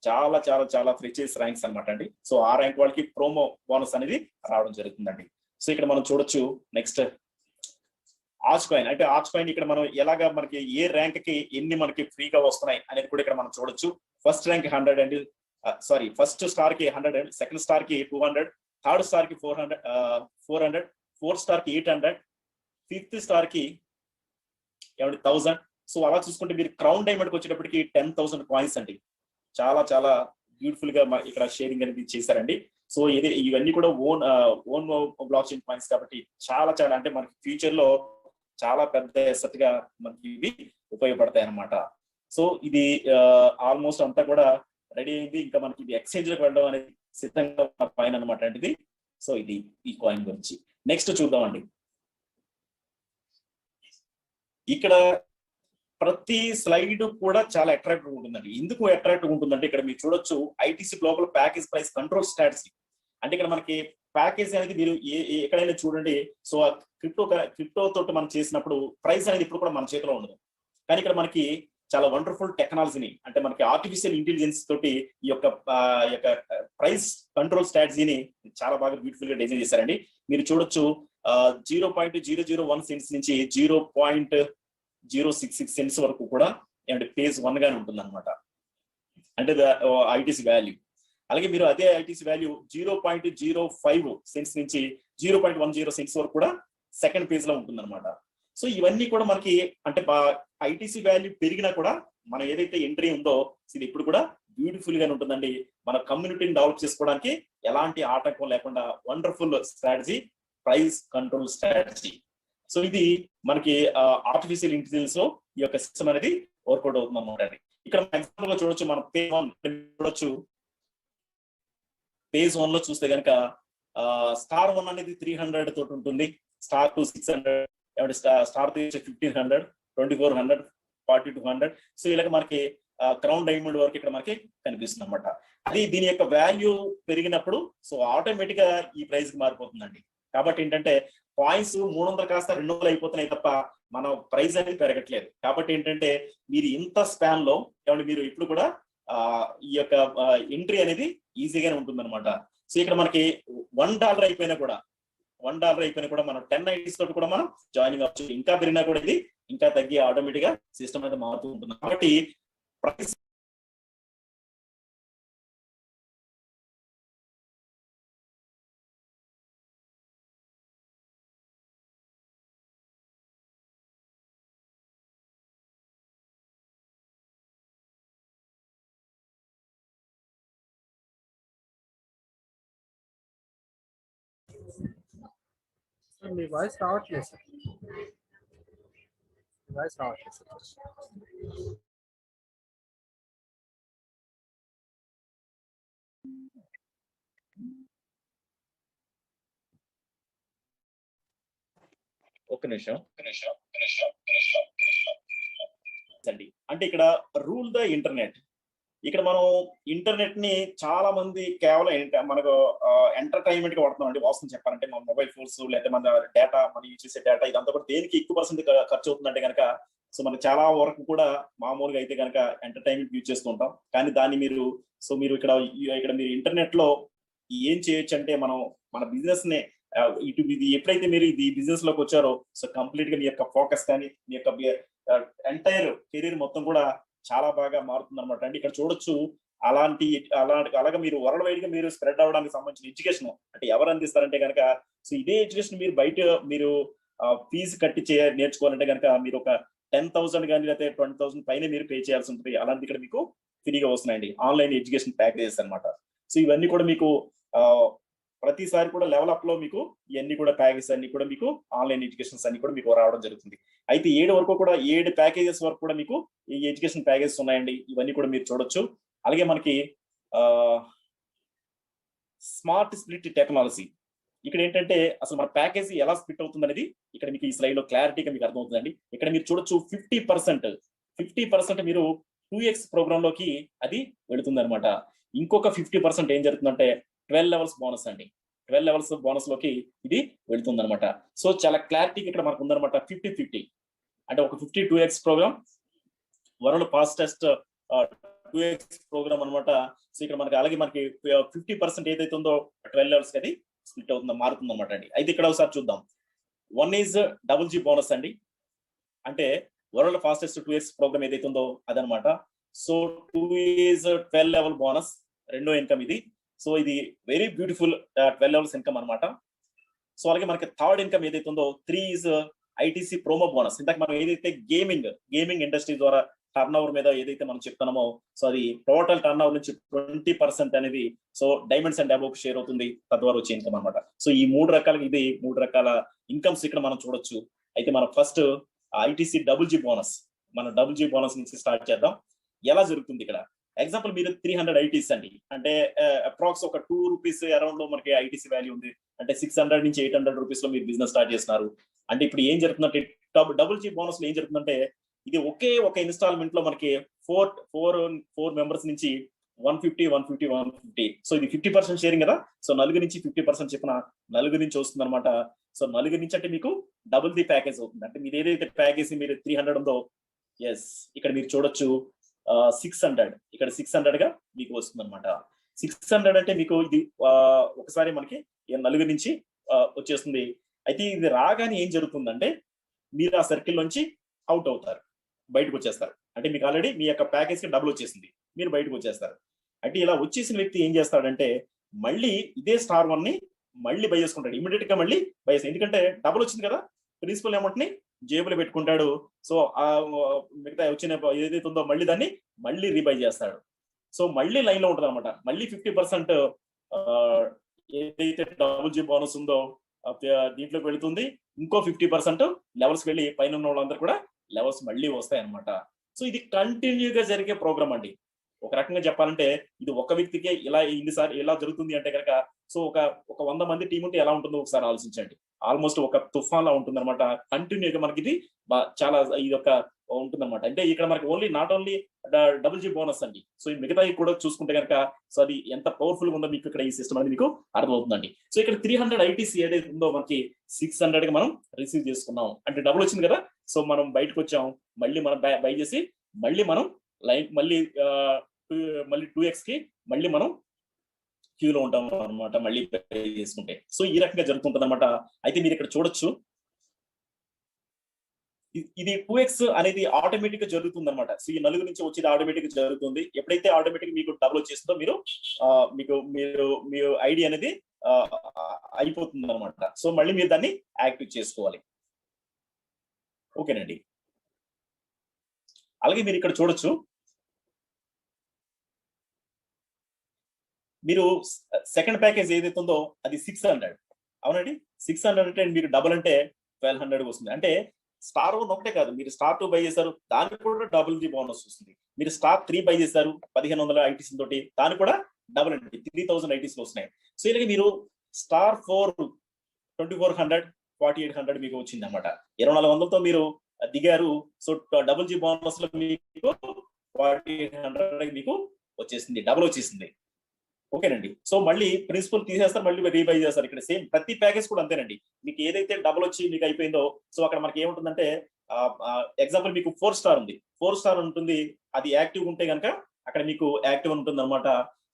చాలా చాలా చాలా ఫ్రెషెస్ ర్యాంక్స్ అనమాట అండి. సో ఆ ర్యాంక్ వాళ్ళకి ప్రోమో బోనస్ అనేది రావడం జరుగుతుందండి. సో ఇక్కడ మనం చూడొచ్చు నెక్స్ట్ ఆర్చ్ కాయిన్. అంటే ఆర్చ్ కాయిన్ ఇక్కడ మనం ఎలాగా మనకి ఏ ర్యాంక్ కి ఎన్ని మనకి ఫ్రీగా వస్తున్నాయి అనేది కూడా ఇక్కడ మనం చూడొచ్చు. ఫస్ట్ ర్యాంక్ 100 అండి, సారీ ఫస్ట్ స్టార్ కి 100, సెకండ్ స్టార్ కి 200, థర్డ్ స్టార్ కి 400, ఫోర్త్ స్టార్ కి 800, ఫిఫ్త్ స్టార్ కి 1000. సో అలా చూసుకుంటే మీరు క్రౌన్ డైమండ్ కి వచ్చేటప్పటికి 10,000 కాయిన్స్ అండి. చాలా చాలా బ్యూటిఫుల్ గా ఇక్కడ షేరింగ్ అనేది చేశారండి. సో ఇవన్నీ కూడా ఓన్ బ్లాక్ చైన్ కాయిన్స్ కాబట్టి చాలా చాలా అంటే మనకి ఫ్యూచర్ లో చాలా పెద్ద ఎసెట్ గా మనకి ఇవి ఉపయోగపడతాయి అన్నమాట. సో ఇది ఆల్మోస్ట్ అంతా కూడా రెడీ అయింది. ఇంకా మనకి ఇది ఎక్స్చేంజ్ లోకి వెళ్ళడం అనేది సిద్ధంగా ఉన్న కాయిన్ అనమాట అండి ఇది. సో ఇది ఈ కాయిన్ గురించి నెక్స్ట్ చూద్దామండి. ఇక్కడ ప్రతి స్లైడ్ కూడా చాలా అట్రాక్టివ్ ఉంటుందండి. ఎందుకు అట్రాక్టివ్ ఉంటుందంటే ఇక్కడ మీరు చూడొచ్చు ITC global package price control strategy. అంటే ఇక్కడ మనకి ప్యాకేజ్ అనేది మీరు ఎక్కడైనా చూడండి. సో క్రిప్టో తోటి మనం చేసినప్పుడు ప్రైస్ అనేది ఇప్పుడు కూడా మన చేతిలో ఉండదు. కానీ ఇక్కడ మనకి చాలా వండర్ఫుల్ టెక్నాలజీని అంటే మనకి ఆర్టిఫిషియల్ ఇంటెలిజెన్స్ తోటి ఈ యొక్క ప్రైస్ కంట్రోల్ స్ట్రాటజీని చాలా బాగా బ్యూటిఫుల్ గా డిజైన్ చేశారండి. మీరు చూడొచ్చు 0.001 సెంట్స్ నుంచి 0.066 సెంట్స్ వరకు కూడా పేజ్ 1 గానే ఉంటుంది అనమాట. అంటే ఐటీసీ వాల్యూ. అలాగే మీరు అదే ఐటీసీ వాల్యూ 0.05 సెంట్స్ నుంచి 0.10 సెంట్స్ వరకు కూడా సెకండ్ పేజ్ లో ఉంటుంది అనమాట. సో ఇవన్నీ కూడా మనకి అంటే ఐటీసీ వాల్యూ పెరిగినా కూడా మనం ఏదైతే ఎంట్రీ ఉందో ఇది ఇప్పుడు కూడా బ్యూటిఫుల్ గానే ఉంటుందండి. మన కమ్యూనిటీని డెవలప్ చేసుకోవడానికి ఎలాంటి ఆటంకం లేకుండా wonderful strategy price control strategy. So ఇది మనకి ఆర్టిఫిషియల్ ఇంటెలిజెన్స్ ఈ యొక్క సిస్టమ్ అనేది వర్కౌట్ అవుతుంది అనమాట. ఇక్కడ ఎగ్జాంపుల్ గా చూడొచ్చు, మనం పేజ్ 1 చూడొచ్చు. పేజ్ 1 లో చూస్తే కనుక స్టార్ 1 అనేది 300 తోటి ఉంటుంది, స్టార్ 2 600, స్టార్ 3 1500, 2400, 4200. సో ఇలాగ మనకి క్రౌన్ డైమండ్ వరకు ఇక్కడ మనకి కనిపిస్తుంది అనమాట. అది దీని యొక్క వాల్యూ పెరిగినప్పుడు సో ఆటోమేటిక్ గా ఈ ప్రైస్ కి మారిపోతుందండి. కాబట్టి ఏంటంటే కాయిన్స్ 300 కాస్త 200 అయిపోతున్నాయి తప్ప మన ప్రైస్ అనేది పెరగట్లేదు. కాబట్టి ఏంటంటే మీరు ఇంత స్పాన్ లో మీరు ఇప్పుడు కూడా ఈ యొక్క ఎంట్రీ అనేది ఈజీగానే ఉంటుంది అనమాట. సో ఇక్కడ మనకి $1 అయిపోయినా కూడా మనం 10 ఐటీస్ తోటి కూడా మనం జాయినింగ్ అవ్వచ్చు. ఇంకా పెరిగినా కూడా ఇది ఇంకా తగ్గి ఆటోమేటిక్ గా సిస్టమ్ అయితే మారుతూ ఉంటుంది. కాబట్టి ప్రైస్ మీ వాయిస్ రావట్లేదు సార్. వాయిస్ రావట్లేదు సార్. ఒక్క నిమిషం అండి. అంటే ఇక్కడ రూల్ ద ఇంటర్నెట్. ఇక్కడ మనం ఇంటర్నెట్ ని చాలా మంది కేవలం మనకు ఎంటర్టైన్మెంట్ గా వాడుతున్నాం అండి. వాస్తవం చెప్పాలంటే మన మొబైల్ ఫోన్స్ లేదా మన డేటా మనం యూజ్ చేసే డేటా ఇదంతా కూడా దేనికి ఎక్కువ పర్సెంట్ ఖర్చు అవుతుందంటే కనుక సో మనకి చాలా వరకు కూడా మామూలుగా అయితే కనుక ఎంటర్టైన్మెంట్ యూజ్ చేస్తూ ఉంటాం. కానీ దాన్ని మీరు ఇక్కడ మీరు ఇంటర్నెట్ లో ఏం చేయొచ్చు అంటే మనం మన బిజినెస్ ని ఇది ఎప్పుడైతే మీరు ఇది బిజినెస్ లోకి వచ్చారో సో కంప్లీట్ గా మీ యొక్క ఫోకస్ కానీ మీ యొక్క ఎంటైర్ కెరీర్ మొత్తం కూడా చాలా బాగా మారుతుంది అనమాట అండి. ఇక్కడ చూడొచ్చు అలాగే మీరు వరల్డ్ వైడ్ గా మీరు స్ప్రెడ్ అవ్వడానికి సంబంధించిన ఎడ్యుకేషన్ అంటే ఎవరు అందిస్తారంటే కనుక సో ఇదే ఎడ్యుకేషన్ మీరు బయట మీరు ఫీజు కట్టి నేర్చుకోవాలంటే కనుక మీరు ఒక 10,000 కానీ లేకపోతే 20,000 పైన మీరు పే చేయాల్సి ఉంటుంది. అలాంటి ఇక్కడ మీకు ఫ్రీగా వస్తున్నాయండి ఆన్లైన్ ఎడ్యుకేషన్ ప్యాకేజెస్ అనమాట. సో ఇవన్నీ కూడా మీకు ప్రతిసారి కూడా లెవెల్ అప్ లో మీకు ఇవన్నీ కూడా ప్యాకేజెస్ అన్ని కూడా మీకు ఆన్లైన్ ఎడ్యుకేషన్స్ అన్ని కూడా మీకు రావడం జరుగుతుంది. అయితే 7 వరకు కూడా 7 ప్యాకేజెస్ వరకు కూడా మీకు ఈ ఎడ్యుకేషన్ ప్యాకేజెస్ ఉన్నాయండి. ఇవన్నీ కూడా మీరు చూడొచ్చు. అలాగే మనకి స్మార్ట్ స్ప్లిట్ టెక్నాలజీ. ఇక్కడ ఏంటంటే అసలు మన ప్యాకేజీ ఎలా స్ప్లిట్ అవుతుంది అనేది ఇక్కడ మీకు ఈ స్లైడ్ లో క్లారిటీగా మీకు అర్థమవుతుందండి. ఇక్కడ మీరు చూడొచ్చు 50% మీరు 2x ప్రోగ్రామ్ లోకి అది వెళుతుంది అనమాట. ఇంకొక 50% ఏం జరుగుతుందంటే 12 లెవెల్స్ బోనస్ అండి. 12 లెవెల్స్ బోనస్ లోకి ఇది వెళుతుంది అనమాట. సో చాలా క్లారిటీగా ఇక్కడ మనకు ఉందన్నమాట 50-50. అంటే ఒక 52x program, world fastest 2x program అనమాట. సో ఇక్కడ మనకి అలాగే మనకి 50% ఏదైతే ఉందో 12 లెవెల్స్ కి అది స్ప్లిట్ అవుతుందో మారుతుంది అనమాట అండి. అయితే ఇక్కడ ఒకసారి చూద్దాం. 1 ఈజ్ డబుల్ జీ బోనస్ అండి. అంటే వరల్డ్ ఫాస్టెస్ట్ 2x ప్రోగ్రామ్ ఏదైతే ఉందో అదనమాట. సో 2 ఈజ్ 12 లెవెల్ బోనస్, రెండో ఇన్కమ్ ఇది. సో ఇది వెరీ బ్యూటిఫుల్ 12 లెవెల్స్ ఇన్కమ్ అనమాట. సో అలాగే మనకి థర్డ్ ఇన్కమ్ ఏదైతే ఉందో 3 ఈజ్ ఐటీసీ ప్రోమో బోనస్. ఇందాక మనం ఏదైతే గేమింగ్ ఇండస్ట్రీ ద్వారా టర్న్ ఓవర్ మీద ఏదైతే మనం చెప్తున్నామో, సో అది టోటల్ టర్న్ ఓవర్ నుంచి 20% అనేది so diamonds and above share అవుతుంది, తద్వారా వచ్చే ఇన్కమ్ అనమాట. సో ఈ మూడు రకాల ఇన్కమ్స్ ఇక్కడ మనం చూడొచ్చు. అయితే మనం first ITC double G bonus, మన డబుల్ జీ బోనస్ నుంచి స్టార్ట్ చేద్దాం. ఎలా జరుగుతుంది ఇక్కడ? ఎగ్జాంపుల్ మీరు 300 ఐటీస్ అండి, అంటే అప్రాక్స్ ఒక 2 రూపీస్ అరౌండ్ లో మనకి ఐటీసీ వాల్యూ ఉంది. అంటే 600 నుంచి 800 రూపీస్ లో మీరు బిజినెస్ స్టార్ట్ చేస్తున్నారు. అంటే ఇప్పుడు ఏం జరుగుతుందంటే డబుల్ జీ బోనస్ లో ఏం జరుగుతుందంటే ఇది ఒకే ఒక ఇన్స్టాల్మెంట్ లో మనకి 4 మెంబర్స్ నుంచి 150. సో ఇది 50% షేరింగ్ కదా. సో నలుగురు నుంచి 50% చెప్పిన నలుగురు నుంచి వస్తుంది అనమాట. సో నలుగురు నుంచి అంటే మీకు డబుల్ ది ప్యాకేజ్ అవుతుంది. అంటే మీరు ఏదైతే ప్యాకేజ్ మీరు 300 ఉందో, ఎస్ ఇక్కడ మీరు చూడొచ్చు 600, ఇక్కడ 600 గా మీకు వస్తుంది అనమాట. 600 అంటే మీకు ఇది ఒకసారి మనకి నలుగురు నుంచి వచ్చేస్తుంది. అయితే ఇది రాగానే ఏం జరుగుతుందంటే మీరు ఆ సర్కిల్ నుంచి అవుట్ అవుతారు, బయటకు వచ్చేస్తారు. అంటే మీకు ఆల్రెడీ మీ యొక్క ప్యాకేజ్ కి డబుల్ వచ్చేసింది, మీరు బయటకు వచ్చేస్తారు. అంటే ఇలా వచ్చేసిన వ్యక్తి ఏం చేస్తాడంటే మళ్ళీ ఇదే స్టార్ 1 ని మళ్ళీ బై చేసుకుంటాడు, ఇమీడియట్ గా మళ్ళీ బై చేస్తాడు. ఎందుకంటే డబుల్ వచ్చింది కదా, ప్రిన్సిపల్ అమౌంట్ ని జేబులో పెట్టుకుంటాడు. సో ఆ మిగతా వచ్చిన ఏదైతే ఉందో మళ్ళీ దాన్ని మళ్ళీ రీబై చేస్తాడు. సో మళ్ళీ లైన్ లో ఉంటుంది అనమాట. మళ్ళీ 50% ఏదైతే డబుల్ జీ బోనస్ ఉందో దీంట్లోకి వెళుతుంది. ఇంకో 50% లెవెల్స్ వెళ్ళి పైన ఉన్న వాళ్ళందరూ కూడా లెవెల్స్ మళ్ళీ వస్తాయి అనమాట. సో ఇది కంటిన్యూగా జరిగే ప్రోగ్రామ్ అండి. ఒక రకంగా చెప్పాలంటే ఇది ఒక వ్యక్తికే ఇన్నిసార్లు ఎలా జరుగుతుంది అంటే కనుక, సో ఒక 100 మంది టీం ఉంటే ఎలా ఉంటుందో ఒకసారి ఆలోచించండి. ఆల్మోస్ట్ ఒక తుఫాన్ లా ఉంటుంది అనమాట. కంటిన్యూగా మనకి ఇది చాలా ఇది ఒక ఉంటుంది అనమాట. అంటే ఇక్కడ మనకి not only double G bonus అండి. సో ఈ మిగతా కూడా చూసుకుంటే కనుక సో అది ఎంత పవర్ఫుల్ గా ఉందో మీకు ఇక్కడ ఈ సిస్టమ్ అనేది మీకు అర్థమవుతుందండి. సో ఇక్కడ 300 ఐటీసీ ఏదైతే ఉందో మనకి 600 గా మనం రిసీవ్ చేసుకున్నాం. అంటే డబుల్ వచ్చింది కదా. సో మనం బయటకు వచ్చాం, మళ్ళీ మనం బై చేసి మళ్ళీ మనం లైన్ మళ్ళీ 2x కి మళ్ళీ మనం క్యూలో ఉంటాం అనమాట, మళ్ళీ పే చేసుకుంటే. సో ఈ రకంగా జరుగుతుంటది అనమాట. అయితే మీరు ఇక్కడ చూడొచ్చు ఇది 2x అనేది ఆటోమేటిక్ గా జరుగుతుంది అనమాట. సో ఈ నలుగురు నుంచి వచ్చేది ఆటోమేటిక్ గా జరుగుతుంది. ఎప్పుడైతే ఆటోమేటిక్ మీకు డబుల్ వచ్చేస్తుందో మీ ఐడి అనేది అయిపోతుంది అనమాట. సో మళ్ళీ మీరు దాన్ని యాక్టివ్ చేసుకోవాలి. ఓకేనండి. అలాగే మీరు ఇక్కడ చూడొచ్చు, మీరు సెకండ్ ప్యాకేజ్ ఏదైతే ఉందో అది 600. అవునండి, 600 అంటే మీకు డబుల్ అంటే 1200 వస్తుంది. అంటే స్టార్ 1 ఒకటే కాదు, మీరు స్టార్ 2 బై చేశారు, దానికి కూడా డబుల్ ది బోనస్ వస్తుంది. మీరు స్టార్ 3 బై చేశారు 1500 ఐటీసీ తోటి, దానికి కూడా డబుల్ అండి 3000 ఐటీసీ వస్తున్నాయి. సో ఇలాగే మీరు స్టార్ 4 2400 4800 మీకు వచ్చింది అనమాట. 2400తో మీరు దిగారు. సో డబుల్ జీ బోనస్ లో మీకు 4800 మీకు వచ్చేసింది, డబుల్ వచ్చేసింది. ఓకేనండి. సో మళ్ళీ ప్రిన్సిపల్ తీసేస్తారు, మళ్ళీ రీబై చేస్తారు. ఇక్కడ సేమ్ ప్రతి ప్యాకేజ్ కూడా అంతేనండి. మీకు ఏదైతే డబుల్ వచ్చి మీకు అయిపోయిందో, సో అక్కడ మనకి ఏముంటుందంటే ఎగ్జాంపుల్ మీకు 4 స్టార్ ఉంది, 4 స్టార్ ఉంటుంది, అది యాక్టివ్ ఉంటే కనుక అక్కడ మీకు యాక్టివ్ ఉంటుంది అనమాట.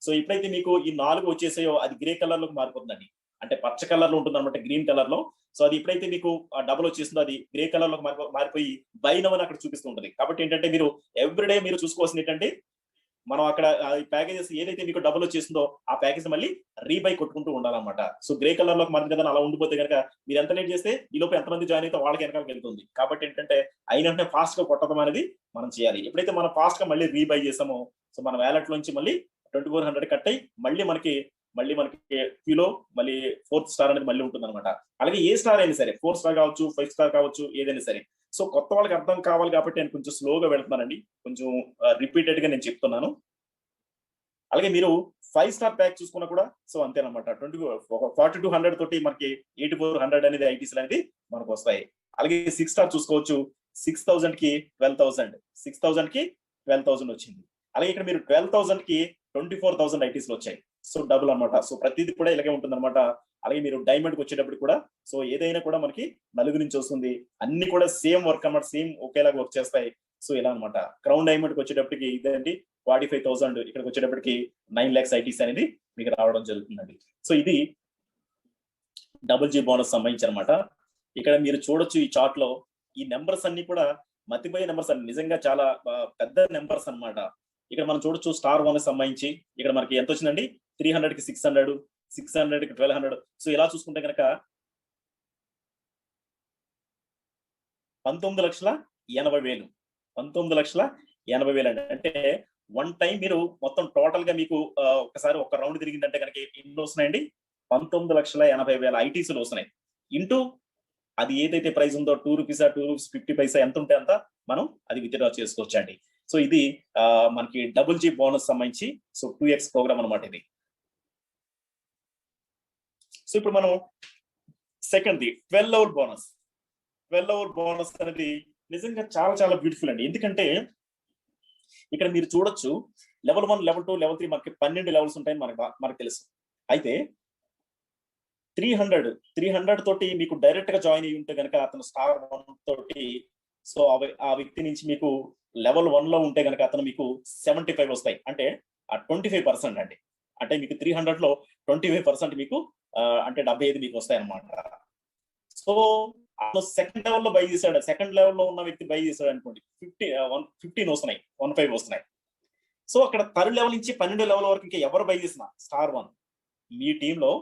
సో ఎప్పుడైతే మీకు ఈ 4 వచ్చేసాయో అది గ్రే కలర్ లోకి మారిపోతుందండి. అంటే పచ్చ కలర్ లో ఉంటుంది అనమాట, గ్రీన్ కలర్ లో. సో అది ఎప్పుడైతే మీకు డబుల్ వచ్చేసిందో అది గ్రే కలర్ లోకి మారిపోయి బై నౌ అని అక్కడ చూపిస్తూ ఉంటుంది. కాబట్టి ఏంటంటే మీరు ఎవ్రీడే మీరు చూసుకోవాల్సింది ఏంటంటే మనం అక్కడ ప్యాకేజెస్ ఏదైతే మీకు డబుల్ వచ్చేసిందో ఆ ప్యాకేజ్ మళ్ళీ రీబై కొట్టుకుంటూ ఉండాలన్నమాట. సో గ్రే కలర్ లోకి మారింది కదా, అలా ఉండిపోతే కనుక మీరు ఎంత లేట్ చేస్తే ఈ లోపు ఎంతమంది జాయిన్ అయితే వాళ్ళకి వెనకాలకి వెళ్తుంది. కాబట్టి ఏంటంటే అయినంటే ఫాస్ట్ గా కొట్టడం అనేది మనం చేయాలి. ఎప్పుడైతే మనం ఫాస్ట్ గా మళ్ళీ రీబై చేసామో, సో మన వ్యాలెట్ లోంచి మళ్ళీ 2400 కట్ అయ్యి మళ్ళీ మనకి క్యూలో మళ్ళీ 4th స్టార్ అనేది మళ్ళీ ఉంటుంది అనమాట. అలాగే ఏ స్టార్ అయినా సరే, 4 స్టార్ కావచ్చు, 5 స్టార్ కావచ్చు, ఏదైనా సరే. సో కొత్త వాళ్ళకి అర్థం కావాలి కాబట్టి నేను కొంచెం స్లోగా వెళ్తున్నానండి, కొంచెం రిపీటెడ్ గా నేను చెప్తున్నాను. అలాగే మీరు 5 స్టార్ ప్యాక్ చూసుకున్నా కూడా సో అంతేనమాట. 40 to 100 తోటి మనకి 8400 అనేది ఐటీసీలు అనేది మనకు వస్తాయి. అలాగే 6 స్టార్ చూసుకోవచ్చు. 6000 కి 12,000, 6000 కి 12,000 వచ్చింది. అలాగే ఇక్కడ మీరు 12,000 కి 24,000 ఐటీసీలు వచ్చాయి. సో డబుల్ అనమాట. సో ప్రతిదీ కూడా ఇలాగే ఉంటుంది అనమాట. అలాగే మీరు డైమండ్ కి వచ్చేటప్పుడు కూడా సో ఏదైనా కూడా మనకి నలుగు నుంచి వస్తుంది. అన్ని కూడా సేమ్ వర్క్ అన్నమాట, సేమ్ ఒకేలాగా వర్క్ చేస్తాయి. సో ఇలా అనమాట. క్రౌన్ డైమండ్ కి వచ్చేటప్పటికి ఇదేంటి 45,000, ఇక్కడికి వచ్చేటప్పటికి 9 lakhs ఐటీసీ అనేది మీకు రావడం జరుగుతుందండి. సో ఇది డబుల్ జీ బోనస్ సంబంధించి అనమాట. ఇక్కడ మీరు చూడొచ్చు ఈ చార్ట్ లో ఈ నెంబర్స్ అన్ని కూడా మతిపోయే నెంబర్స్ అన్ని నిజంగా చాలా పెద్ద నెంబర్స్ అన్నమాట. ఇక్కడ మనం చూడొచ్చు స్టార్ 1 సంబంధించి ఇక్కడ మనకి ఎంత వచ్చిందండి 300 కి 600, 600 కి 1200. సో ఇలా చూసుకుంటే కనుక 19,80,000, 19,80,000 అండి. అంటే వన్ టైం మీరు మొత్తం టోటల్ గా మీకు ఒకసారి ఒక రౌండ్ తిరిగిందంటే కనుక ఎన్ని వస్తున్నాయండి 19,80,000 ఐటీసీలు వస్తున్నాయి. ఇంటూ అది ఏదైతే ప్రైస్ ఉందో 2 రూపీస్ 2 రూపీస్ 50 ఎంత ఉంటే అంత మనం అది విత్డ్రా చేసుకోవచ్చు అండి. సో ఇది మనకి డబుల్ జీ బోనస్ సంబంధించి సో 2x ప్రోగ్రామ్ అనమాట ఇది. సో ఇప్పుడు మనం సెకండ్ది 12 లెవెల్ బోనస్. 12 లెవెల్ బోనస్ అనేది నిజంగా చాలా చాలా బ్యూటిఫుల్ అండి. ఎందుకంటే ఇక్కడ మీరు చూడొచ్చు లెవెల్ 1, లెవెల్ 2, లెవెల్ 3 మనకి 12 లెవెల్స్ ఉంటాయని మనకు తెలుసు. అయితే 300 తోటి మీకు డైరెక్ట్ గా జాయిన్ అయ్యి ఉంటే కనుక అతను స్టార్ 1 తోటి సో ఆ వ్యక్తి నుంచి మీకు లెవెల్ 1 లో ఉంటే కనుక అతను మీకు 75 వస్తాయి. అంటే 25% అండి. అంటే మీకు 300 లో 25% మీకు అంటే 75 మీకు వస్తాయి అనమాట. సో అతను సెకండ్ లెవెల్ లో బై చేశాడు, సెకండ్ లెవెల్ లో ఉన్న వ్యక్తి బై చేశాడు అనుకోండి 15 వస్తున్నాయి, 15 వస్తున్నాయి. సో అక్కడ థర్డ్ లెవెల్ నుంచి 12 లెవెల్ వరకు ఇంకా ఎవరు బై చేసినా స్టార్ 1 మీ టీంలో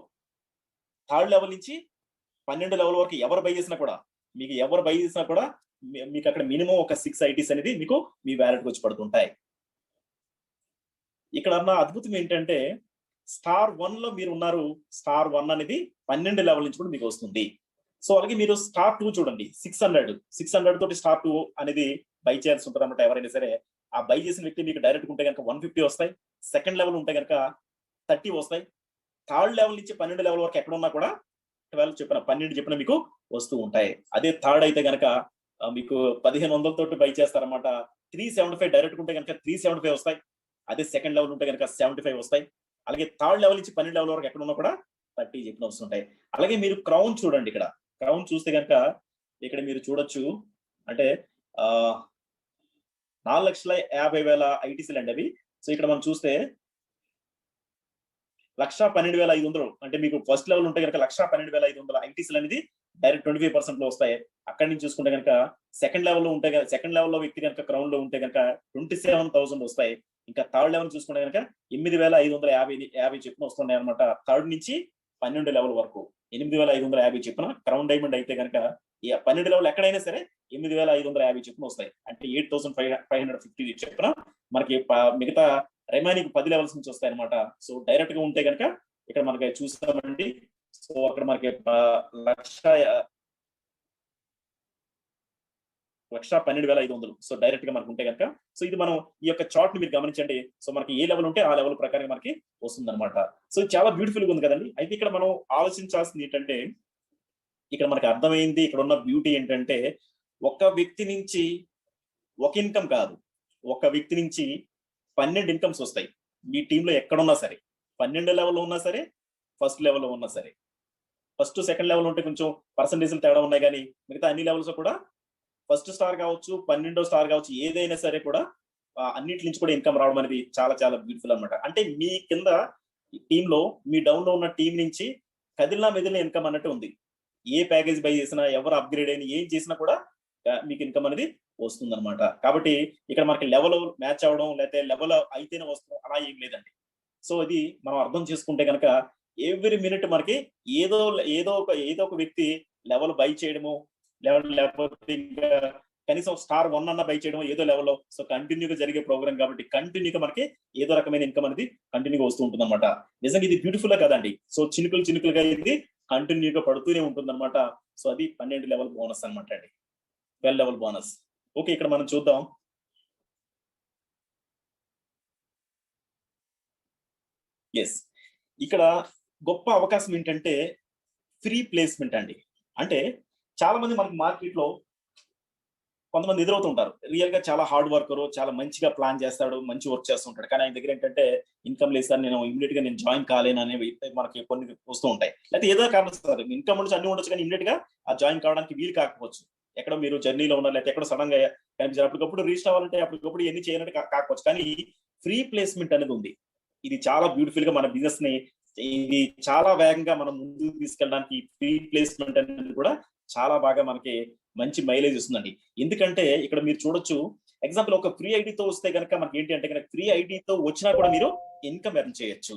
థర్డ్ లెవెల్ నుంచి 12 లెవెల్ వరకు ఎవరు బై చేసినా కూడా మీకు అక్కడ మినిమం ఒక 6 ఐటీస్ అనేది మీకు మీ వ్యాలెట్ వచ్చి పడుతుంటాయి. ఇక్కడ ఉన్న అద్భుతం ఏంటంటే స్టార్ 1 లో మీరు ఉన్నారు, స్టార్ 1 అనేది 12 లెవెల్ నుంచి కూడా మీకు వస్తుంది. సో అలాగే మీరు స్టార్ 2 చూడండి 600 తోటి స్టార్ 2 అనేది బై చేయాల్సి ఉంటుంది అన్నమాట. ఎవరైనా సరే ఆ బై చేసిన వ్యక్తి మీకు డైరెక్ట్ ఉంటే కనుక 150 వస్తాయి, సెకండ్ లెవెల్ ఉంటే కనుక 30 వస్తాయి. థర్డ్ లెవెల్ నుంచి 12 లెవెల్ వరకు ఎక్కడ ఉన్నా కూడా 12 చెప్పిన మీకు వస్తూ ఉంటాయి. అదే థర్డ్ అయితే కనుక మీకు 1500 తోటి బై చేస్తారన్నమాట. 375 డైరెక్ట్ ఉంటే కనుక 375 వస్తాయి. అదే సెకండ్ లెవెల్ ఉంటే కనుక 75 వస్తాయి. అలాగే థర్డ్ లెవెల్ నుంచి 12 లెవెల్ వరకు ఎక్కడ ఉన్నా కూడా 30 చెప్పిన వస్తుంటాయి. అలాగే మీరు క్రౌన్ చూడండి. ఇక్కడ క్రౌన్ చూస్తే కనుక ఇక్కడ మీరు చూడొచ్చు అంటే 4,50,000 ఐటీసీలు అండి అవి. సో ఇక్కడ మనం చూస్తే 1,12,500 అంటే మీకు ఫస్ట్ లెవెల్ ఉంటే కనుక 1,12,500 ఐటీసీలు అనేది డైరెక్ట్ 25% లో వస్తాయి. అక్కడి నుంచి చూసుకుంటే కనుక సెకండ్ లెవెల్ లో ఉంటే సెకండ్ లెవెల్ లో వ్యక్తి కనుక క్రౌన్ లో ఉంటే కనుక 27,000 వస్తాయి. ఇంకా థర్డ్ లెవెల్ చూసుకుంటే కనుక 8,550 చెప్పిన వస్తున్నాయి అనమాట. థర్డ్ నుంచి 12 లెవెల్ వరకు 8,550 చెప్పిన క్రౌన్ డైమండ్ అయితే కనుక 12 లెవెల్ ఎక్కడైనా సరే 8,550 చెప్పిన వస్తాయి. అంటే 8,550 చెప్పిన మనకి మిగతా రిమైనింగ్ 10 లెవెల్స్ నుంచి వస్తాయి అనమాట. సో డైరెక్ట్ గా ఉంటే కనుక ఇక్కడ మనకి చూస్తామండి. సో అక్కడ మనకి 1,12,500 సో డైరెక్ట్ గా మనకు ఉంటే కనుక సో ఇది మనం ఈ యొక్క చార్ట్ ని మీరు గమనించండి. సో మనకి ఏ లెవెల్ ఉంటే ఆ లెవెల్ ప్రకారం మనకి వస్తుంది అనమాట. సో చాలా బ్యూటిఫుల్ గా ఉంది కదండి. అయితే ఇక్కడ మనం ఆలోచించాల్సింది ఏంటంటే ఇక్కడ మనకి అర్థమైంది, ఇక్కడ ఉన్న బ్యూటీ ఏంటంటే ఒక వ్యక్తి నుంచి ఒక ఇన్కమ్ కాదు, ఒక వ్యక్తి నుంచి 12 ఇన్కమ్స్ వస్తాయి. మీ టీంలో ఎక్కడున్నా సరే 12 లెవెల్లో ఉన్నా సరే ఫస్ట్ లెవెల్లో ఉన్నా సరే, ఫస్ట్ సెకండ్ లెవెల్ ఉంటే కొంచెం పర్సంటేజ్లు తేడా ఉన్నాయి కానీ మిగతా అన్ని లెవెల్స్ కూడా ఫస్ట్ స్టార్ కావచ్చు 12వ స్టార్ కావచ్చు ఏదైనా సరే కూడా అన్నిటి నుంచి కూడా ఇన్కమ్ రావడం అనేది చాలా చాలా బ్యూటిఫుల్ అనమాట. అంటే మీ కింద టీంలో మీ డౌన్ లో ఉన్న టీం నుంచి కదిలినా మెదిలిన ఇన్కమ్ అన్నట్టు ఉంది. ఏ ప్యాకేజ్ బై చేసినా ఎవరు అప్గ్రేడ్ అయినా ఏం చేసినా కూడా మీకు ఇన్కమ్ అనేది వస్తుంది అనమాట. కాబట్టి ఇక్కడ మనకి లెవెల్ మ్యాచ్ అవడం లేకపోతే లెవెల్ అయితేనే వస్తుంది అలా ఏం లేదండి. సో ఇది మనం అర్థం చేసుకుంటే కనుక ఎవ్రీ మినిట్ మనకి ఏదో ఒక వ్యక్తి లెవెల్ బై చేయడము లేకపోతే ఇంకా కనీసం స్టార్ 1 అన్న బై చేయడం ఏదో లెవెల్లో సో కంటిన్యూగా జరిగే ప్రోగ్రామ్ కాబట్టి కంటిన్యూగా మనకి ఏదో రకమైన ఇన్కమ్ అనేది కంటిన్యూగా వస్తూ ఉంటుంది అనమాట. నిజంగా ఇది బ్యూటిఫుల్ కదండి. సో చినుకులుగా ఇది కంటిన్యూగా పడుతూనే ఉంటుంది అనమాట. సో అది 12 లెవెల్ బోనస్ అనమాట అండి, 12 లెవెల్ బోనస్. ఓకే, ఇక్కడ మనం చూద్దాం. ఎస్, ఇక్కడ గొప్ప అవకాశం ఏంటంటే ఫ్రీ ప్లేస్మెంట్ అండి. అంటే చాలా మంది మనకి మార్కెట్ లో కొంతమంది ఎదురవుతుంటారు. రియల్ గా చాలా హార్డ్ వర్కర్, చాలా మంచిగా ప్లాన్ చేస్తాడు, మంచి వర్క్ చేస్తుంటాడు. కానీ ఆయన దగ్గర ఏంటంటే ఇన్కమ్ లేదు సార్, నేను ఇమీడియట్ గా నేను జాయిన్ కాలేను అనేవి మనకి కొన్ని వస్తూ ఉంటాయి. లేకపోతే ఏదో కారణం సార్, ఇన్కమ్ నుంచి అన్ని ఉండొచ్చు కానీ ఇమీడియట్ గా ఆ జాయిన్ కావడానికి వీలు కాకపోవచ్చు. ఎక్కడో మీరు జర్నీలో ఉన్నారు, లేకపోతే ఎక్కడో సడన్ గా కనిపించారు, అప్పటికప్పుడు రీచ్ అవ్వాలంటే అప్పటికప్పుడు ఎన్ని చేయనట్టు కాకపోవచ్చు. కానీ ఫ్రీ ప్లేస్మెంట్ అనేది ఉంది. ఇది చాలా బ్యూటిఫుల్ గా మన బిజినెస్ ని ఇది చాలా వేగంగా మనం ముందుకు తీసుకెళ్ళడానికి ఫ్రీ ప్లేస్మెంట్ అనేది కూడా చాలా బాగా మనకి మంచి మైలేజ్ ఇస్తుందండి. ఎందుకంటే ఇక్కడ మీరు చూడొచ్చు, ఎగ్జాంపుల్ ఒక ఫ్రీ ఐడితో వస్తే కనుక మనకి ఏంటి అంటే కనుక ఫ్రీ ఐడితో వచ్చినా కూడా మీరు ఇన్కమ్ ఎర్న్ చేయొచ్చు.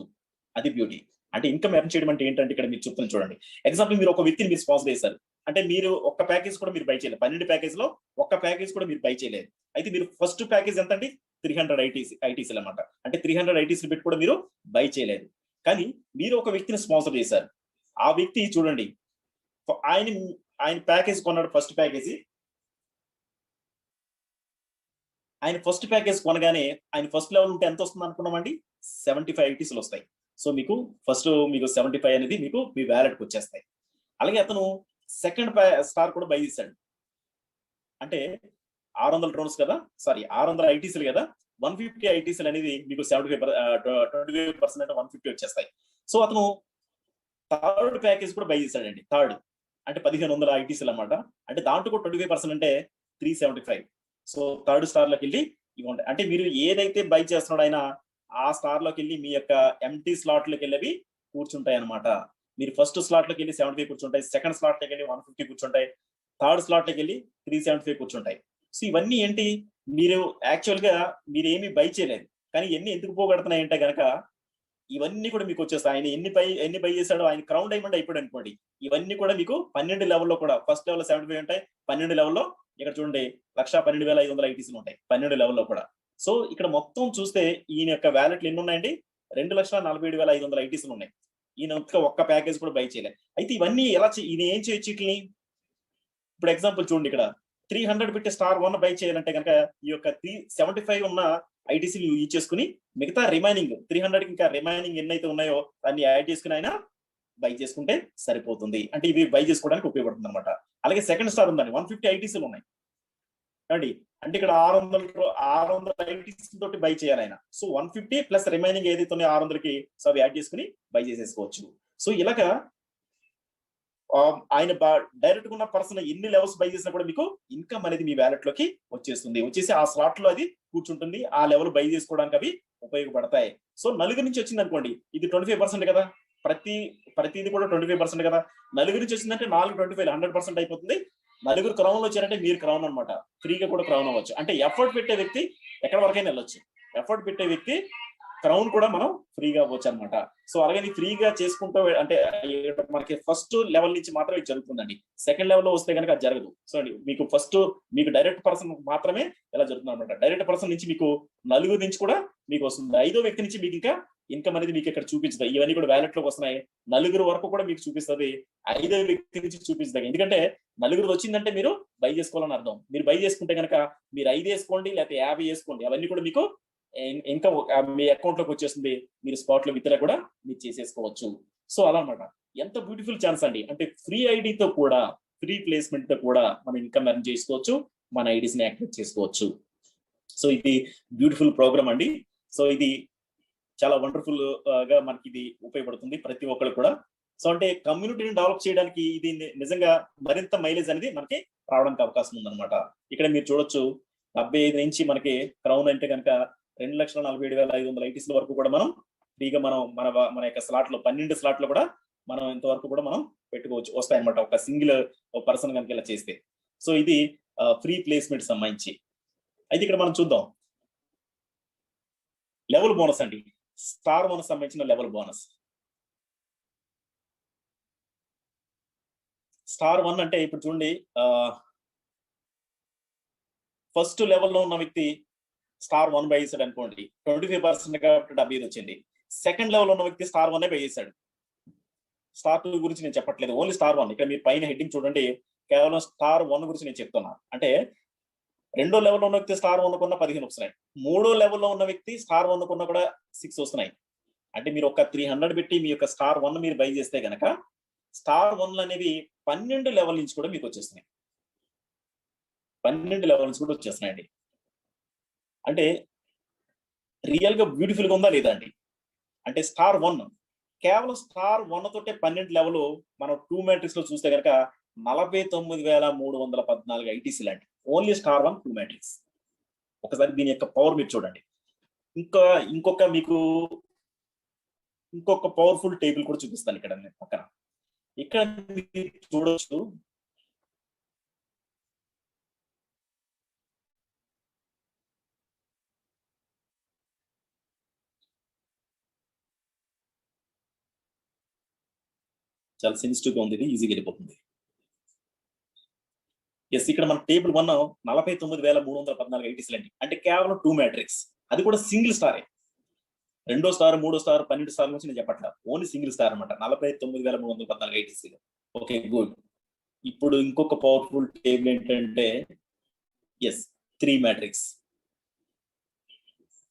అది బ్యూటీ. అంటే ఇన్కమ్ ఎర్న్ చేయడం అంటే ఏంటంటే ఇక్కడ మీరు చెప్తాను చూడండి. ఎగ్జాంపుల్ మీరు ఒక వ్యక్తిని మీరు స్పాన్సర్ చేశారు అంటే మీరు ఒక్క ప్యాకేజ్ కూడా మీరు బై చేయలేదు. 12 ప్యాకేజ్ లో ఒక్క ప్యాకేజ్ కూడా మీరు బై చేయలేదు. అయితే మీరు ఫస్ట్ ప్యాకేజ్ ఎంత అండి? 300 ఐటీసీలు అనమాట. అంటే 300 ఐటీసీలు పెట్టి కూడా మీరు బై చేయలేదు. కానీ మీరు ఒక వ్యక్తిని స్పాన్సర్ చేశారు. ఆ వ్యక్తి చూడండి, ఆయన ఆయన ప్యాకేజ్ కొన్నాడు. ఫస్ట్ ప్యాకేజీ ఆయన ఫస్ట్ ప్యాకేజ్ కొనగానే ఆయన ఫస్ట్ లెవెల్ ఉంటే ఎంత వస్తుంది అనుకున్నామండి? 75 ఐటీసీలు వస్తాయి. సో మీకు ఫస్ట్ మీకు 75 అనేది మీకు మీ వ్యాలెట్కి వచ్చేస్తాయి. అలాగే అతను సెకండ్ స్టార్ కూడా బై చేశాడు. అంటే 600 డ్రోన్స్ కదా, సారీ 600 ఐటీసీలు కదా, 150 ఐటీసీలు అనేది మీకు 25% అంటే 150 వచ్చేస్తాయి. సో అతను థర్డ్ ప్యాకేజ్ కూడా బై చేశాడండి. థర్డ్ అంటే 1500 ఐటీసీలు అనమాట. అంటే దాంట్లో కూడా 25% అంటే 375. సో థర్డ్ స్టార్ లోకి వెళ్ళి ఇవ్వండి. అంటే మీరు ఏదైతే బై చేస్తున్నాడో ఆయన ఆ స్టార్ లోకి వెళ్ళి మీ యొక్క ఎంటీ స్లాట్ లోకి వెళ్ళి కూర్చుంటాయి అనమాట. మీరు ఫస్ట్ స్లాట్ లోకి వెళ్ళి 75 కూర్చుంటాయి, సెకండ్ స్లాట్ లోకి వెళ్ళి 150 కూర్చుంటాయి, థర్డ్ స్లాట్ లోకి వెళ్ళి 375 కూర్చుంటాయి. సో ఇవన్నీ ఏంటి, మీరు యాక్చువల్ గా మీరు ఏమీ బై చేయలేదు కానీ ఎన్ని ఎందుకు పోగొడుతున్నాయి అంటే కనుక ఇవన్నీ కూడా మీకు వచ్చేస్తాయి. ఆయన ఎన్ని బై చేశాడో ఆయన క్రౌన్ డైమండ్ అయిపోయాడు అనుకోండి. ఇవన్నీ కూడా మీకు 12 లెవెల్లో కూడా ఫస్ట్ లెవెల్ 75 ఉంటాయి, 12 లెవెల్లో ఇక్కడ చూడండి 1,12,500 ఐటీసీలు ఉంటాయి 12 లెవెల్లో కూడా. సో ఇక్కడ మొత్తం చూస్తే ఈయన యొక్క వ్యాలెట్లు ఎన్ని ఉన్నాయండి? 2,47,500 ఐటీసీలు ఉన్నాయి. ఈయన ఒక్క ప్యాకేజ్ కూడా బై చేయలేదు. అయితే ఇవన్నీ ఎలా ఈయన ఏం చేయొచ్చు వీటిని? ఇప్పుడు ఎగ్జాంపుల్ చూడండి, ఇక్కడ 300 పెట్టి స్టార్ 1 బై చేయాలంటే కనుక ఈ యొక్క 375 ఉన్న ఐటీసీలు యూజ్ చేసుకుని మిగతా రిమైనింగ్ 300 ఇంకా రిమైనింగ్ ఎన్నైతే ఉన్నాయో దాన్ని యాడ్ చేసుకుని ఆయన బై చేసుకుంటే సరిపోతుంది. అంటే ఇవి బై చేసుకోవడానికి ఉపయోగపడుతుంది అనమాట. అలాగే సెకండ్ స్టార్ ఉందండి, 150 ఐటీసీలు ఉన్నాయి అండి. అంటే ఇక్కడ 600 ఐటీసీ తోటి బై చేయాలి ఆయన. సో 150 ప్లస్ రిమైనింగ్ ఏదైతే ఉన్నాయో 600కి సో అవి యాడ్ చేసుకుని బై చేసేసుకోవచ్చు. సో ఇలాగా ఆయన డైరెక్ట్ గా ఉన్న పర్సన్ ఎన్ని లెవెల్స్ బై చేసినా కూడా మీకు ఇన్కమ్ అనేది మీ వ్యాలెట్ లోకి వచ్చేసి ఆ స్లాట్ లో అది కూర్చుంటుంది. ఆ లెవెల్ బై చేసుకోవడానికి అవి ఉపయోగపడతాయి. సో నలుగురు నుంచి వచ్చింది అనుకోండి, ఇది 25% కదా, ప్రతిది కూడా 25% కదా. నలుగురు నుంచి వచ్చిందంటే 425 100% అయిపోతుంది. నలుగురు క్రౌన్ లో వచ్చారంటే మీరు క్రౌన్ అనమాట. ఫ్రీగా కూడా క్రౌన్ అవ్వచ్చు. అంటే ఎఫర్ట్ పెట్టే వ్యక్తి ఎక్కడ వరకైనా వెళ్ళొచ్చు. ఎఫర్ట్ పెట్టే వ్యక్తి క్రౌన్ కూడా మనం ఫ్రీగా అవ్వచ్చు అనమాట. సో అలాగే ఫ్రీగా చేసుకుంటూ అంటే మనకి ఫస్ట్ లెవెల్ నుంచి మాత్రమే జరుగుతుందండి. సెకండ్ లెవెల్ లో వస్తే కనుక అది జరగదు. సో మీకు డైరెక్ట్ పర్సన్ మాత్రమే ఎలా జరుగుతుంది అనమాట. డైరెక్ట్ పర్సన్ నుంచి మీకు నలుగురు నుంచి కూడా మీకు వస్తుంది. 5వ వ్యక్తి నుంచి మీకు ఇంకా ఇన్కమ్ అనేది మీకు ఇక్కడ చూపించదు. ఇవన్నీ కూడా వ్యాలెట్ లోకి వస్తున్నాయి. నలుగురు వరకు కూడా మీకు చూపిస్తుంది. 5వ వ్యక్తి నుంచి చూపిస్తుంది. ఎందుకంటే నలుగురు వచ్చిందంటే మీరు బై చేసుకోవాలని అర్థం. మీరు బై చేసుకుంటే కనుక మీరు 5 వేసుకోండి లేకపోతే 50 వేసుకోండి, అవన్నీ కూడా మీకు ఇన్కమ్ మీ అకౌంట్ లోకి వచ్చేస్తుంది. మీరు స్పాట్ లో విత్డ్రా కూడా మీరు చేసేసుకోవచ్చు. సో అలా అన్నమాట. ఎంత బ్యూటిఫుల్ ఛాన్స్ అండి. అంటే ఫ్రీ ఐడితో కూడా ఫ్రీ ప్లేస్మెంట్ తో కూడా మనం ఇన్కమ్ ఎర్న్ చేసుకోవచ్చు, మన ఐడీస్ ని యాక్టివేట్ చేసుకోవచ్చు. సో ఇది బ్యూటిఫుల్ ప్రోగ్రామ్ అండి. సో ఇది చాలా వండర్ఫుల్ గా మనకి ఇది ఉపయోగపడుతుంది ప్రతి ఒక్కరు కూడా. సో అంటే కమ్యూనిటీని డెవలప్ చేయడానికి ఇది నిజంగా మరింత మైలేజ్ అనేది మనకి రావడానికి అవకాశం ఉందన్నమాట. ఇక్కడ మీరు చూడొచ్చు 75 నుంచి మనకి క్రౌన్ అంటే కనుక 2,47,500 ఐటీసీల వరకు కూడా మనం ఫ్రీగా మన యొక్క స్లాట్ లో 12 స్లాట్ లో కూడా మనం ఇంతవరకు కూడా మనం పెట్టుకోవచ్చు, వస్తాయన్నమాట ఒక సింగిల్ పర్సన్ కనుక ఇలా చేస్తే. సో ఇది ఫ్రీ ప్లేస్మెంట్ సంబంధించి. అయితే ఇక్కడ మనం చూద్దాం లెవెల్ బోనస్ అండి. స్టార్ 1 సంబంధించిన లెవెల్ బోనస్. స్టార్ 1 అంటే ఇప్పుడు చూడండి, ఫస్ట్ లెవెల్లో ఉన్న వ్యక్తి స్టార్ 1 బై చేశాడు అనుకోండి, 25% కాబట్టి 70 వచ్చింది. సెకండ్ లెవెల్ ఉన్న వ్యక్తి స్టార్ 1 బై చేశాడు. స్టార్ 2 గురించి నేను చెప్పట్లేదు, ఓన్లీ స్టార్ 1. ఇక్కడ మీరు పైన హెడ్డింగ్ చూడండి, కేవలం స్టార్ 1 గురించి నేను చెప్తున్నా. అంటే 2వ లెవెల్లో ఉన్న వ్యక్తి స్టార్ 1 కున్న 15 వస్తున్నాయి. 3వ లెవెల్లో ఉన్న వ్యక్తి స్టార్ 1 కున్న కూడా 6 వస్తున్నాయి. అంటే మీరు ఒక 300 పెట్టి మీ యొక్క స్టార్ 1 మీరు బై చేస్తే కనుక స్టార్ 1 అనేవి 12 లెవెల్ నుంచి కూడా మీకు వచ్చేస్తున్నాయి. 12 లెవెల్ నుంచి కూడా వచ్చేస్తున్నాయండి. అంటే రియల్ గా బ్యూటిఫుల్ గా ఉందా లేదా అండి? అంటే స్టార్ 1 కేవలం స్టార్ 1 తోటే 12 లెవెల్ మనం 2 మ్యాట్రిక్స్ లో చూస్తే కనుక 49,314 ఐటీసీ లాంటి ఓన్లీ స్టార్ 1 2 మ్యాట్రిక్స్. ఒకసారి దీని యొక్క పవర్ మీరు చూడండి. ఇంకా ఇంకొక పవర్ఫుల్ టేబుల్ కూడా చూపిస్తాను ఇక్కడ పక్కన. ఇక్కడ మీరు చూడొచ్చు చాలా సెన్సిటివ్ గా ఉంది, ఇది ఈజీగా వెళ్ళిపోతుంది. ఎస్, ఇక్కడ మన టేబుల్ 1 49,314 ఐటీసీ లాంటి అంటే కేవలం 2 మ్యాట్రిక్స్, అది కూడా సింగిల్ స్టారే. 2వ స్టార్ 3వ స్టార్ 12 స్టార్ నుంచి నేను చెప్పట్లా, ఓన్లీ సింగిల్ స్టార్ అనమాట 49,314 ఐటీసీలు. Okay good. ఇప్పుడు ఇంకొక పవర్ఫుల్ టేబుల్ ఏంటంటే ఎస్ 3 మ్యాట్రిక్స్.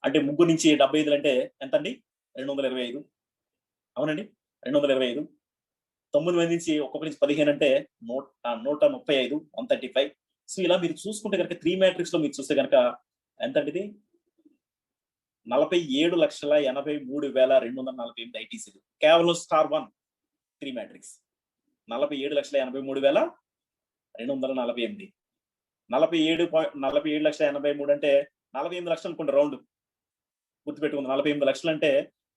అంటే ముగ్గురు నుంచి 75 అంటే ఎంత అండి? 225. అవునండి 225. 9 మంది నుంచి ఒక్కొక్క నుంచి 15 అంటే 135 135. సో ఇలా మీరు చూసుకుంటే కనుక 3 మ్యాట్రిక్స్ లో మీరు చూస్తే కనుక ఎంత అంటే ఇది 47,83,248 ఐటీసీలు కేవలం స్టార్ 1 3 మ్యాట్రిక్స్. 47,83,248. 47,83 అంటే 48 లక్షలు అనుకోండి రౌండ్ గుర్తుపెట్టుకుంది. 48 లక్షలు అంటే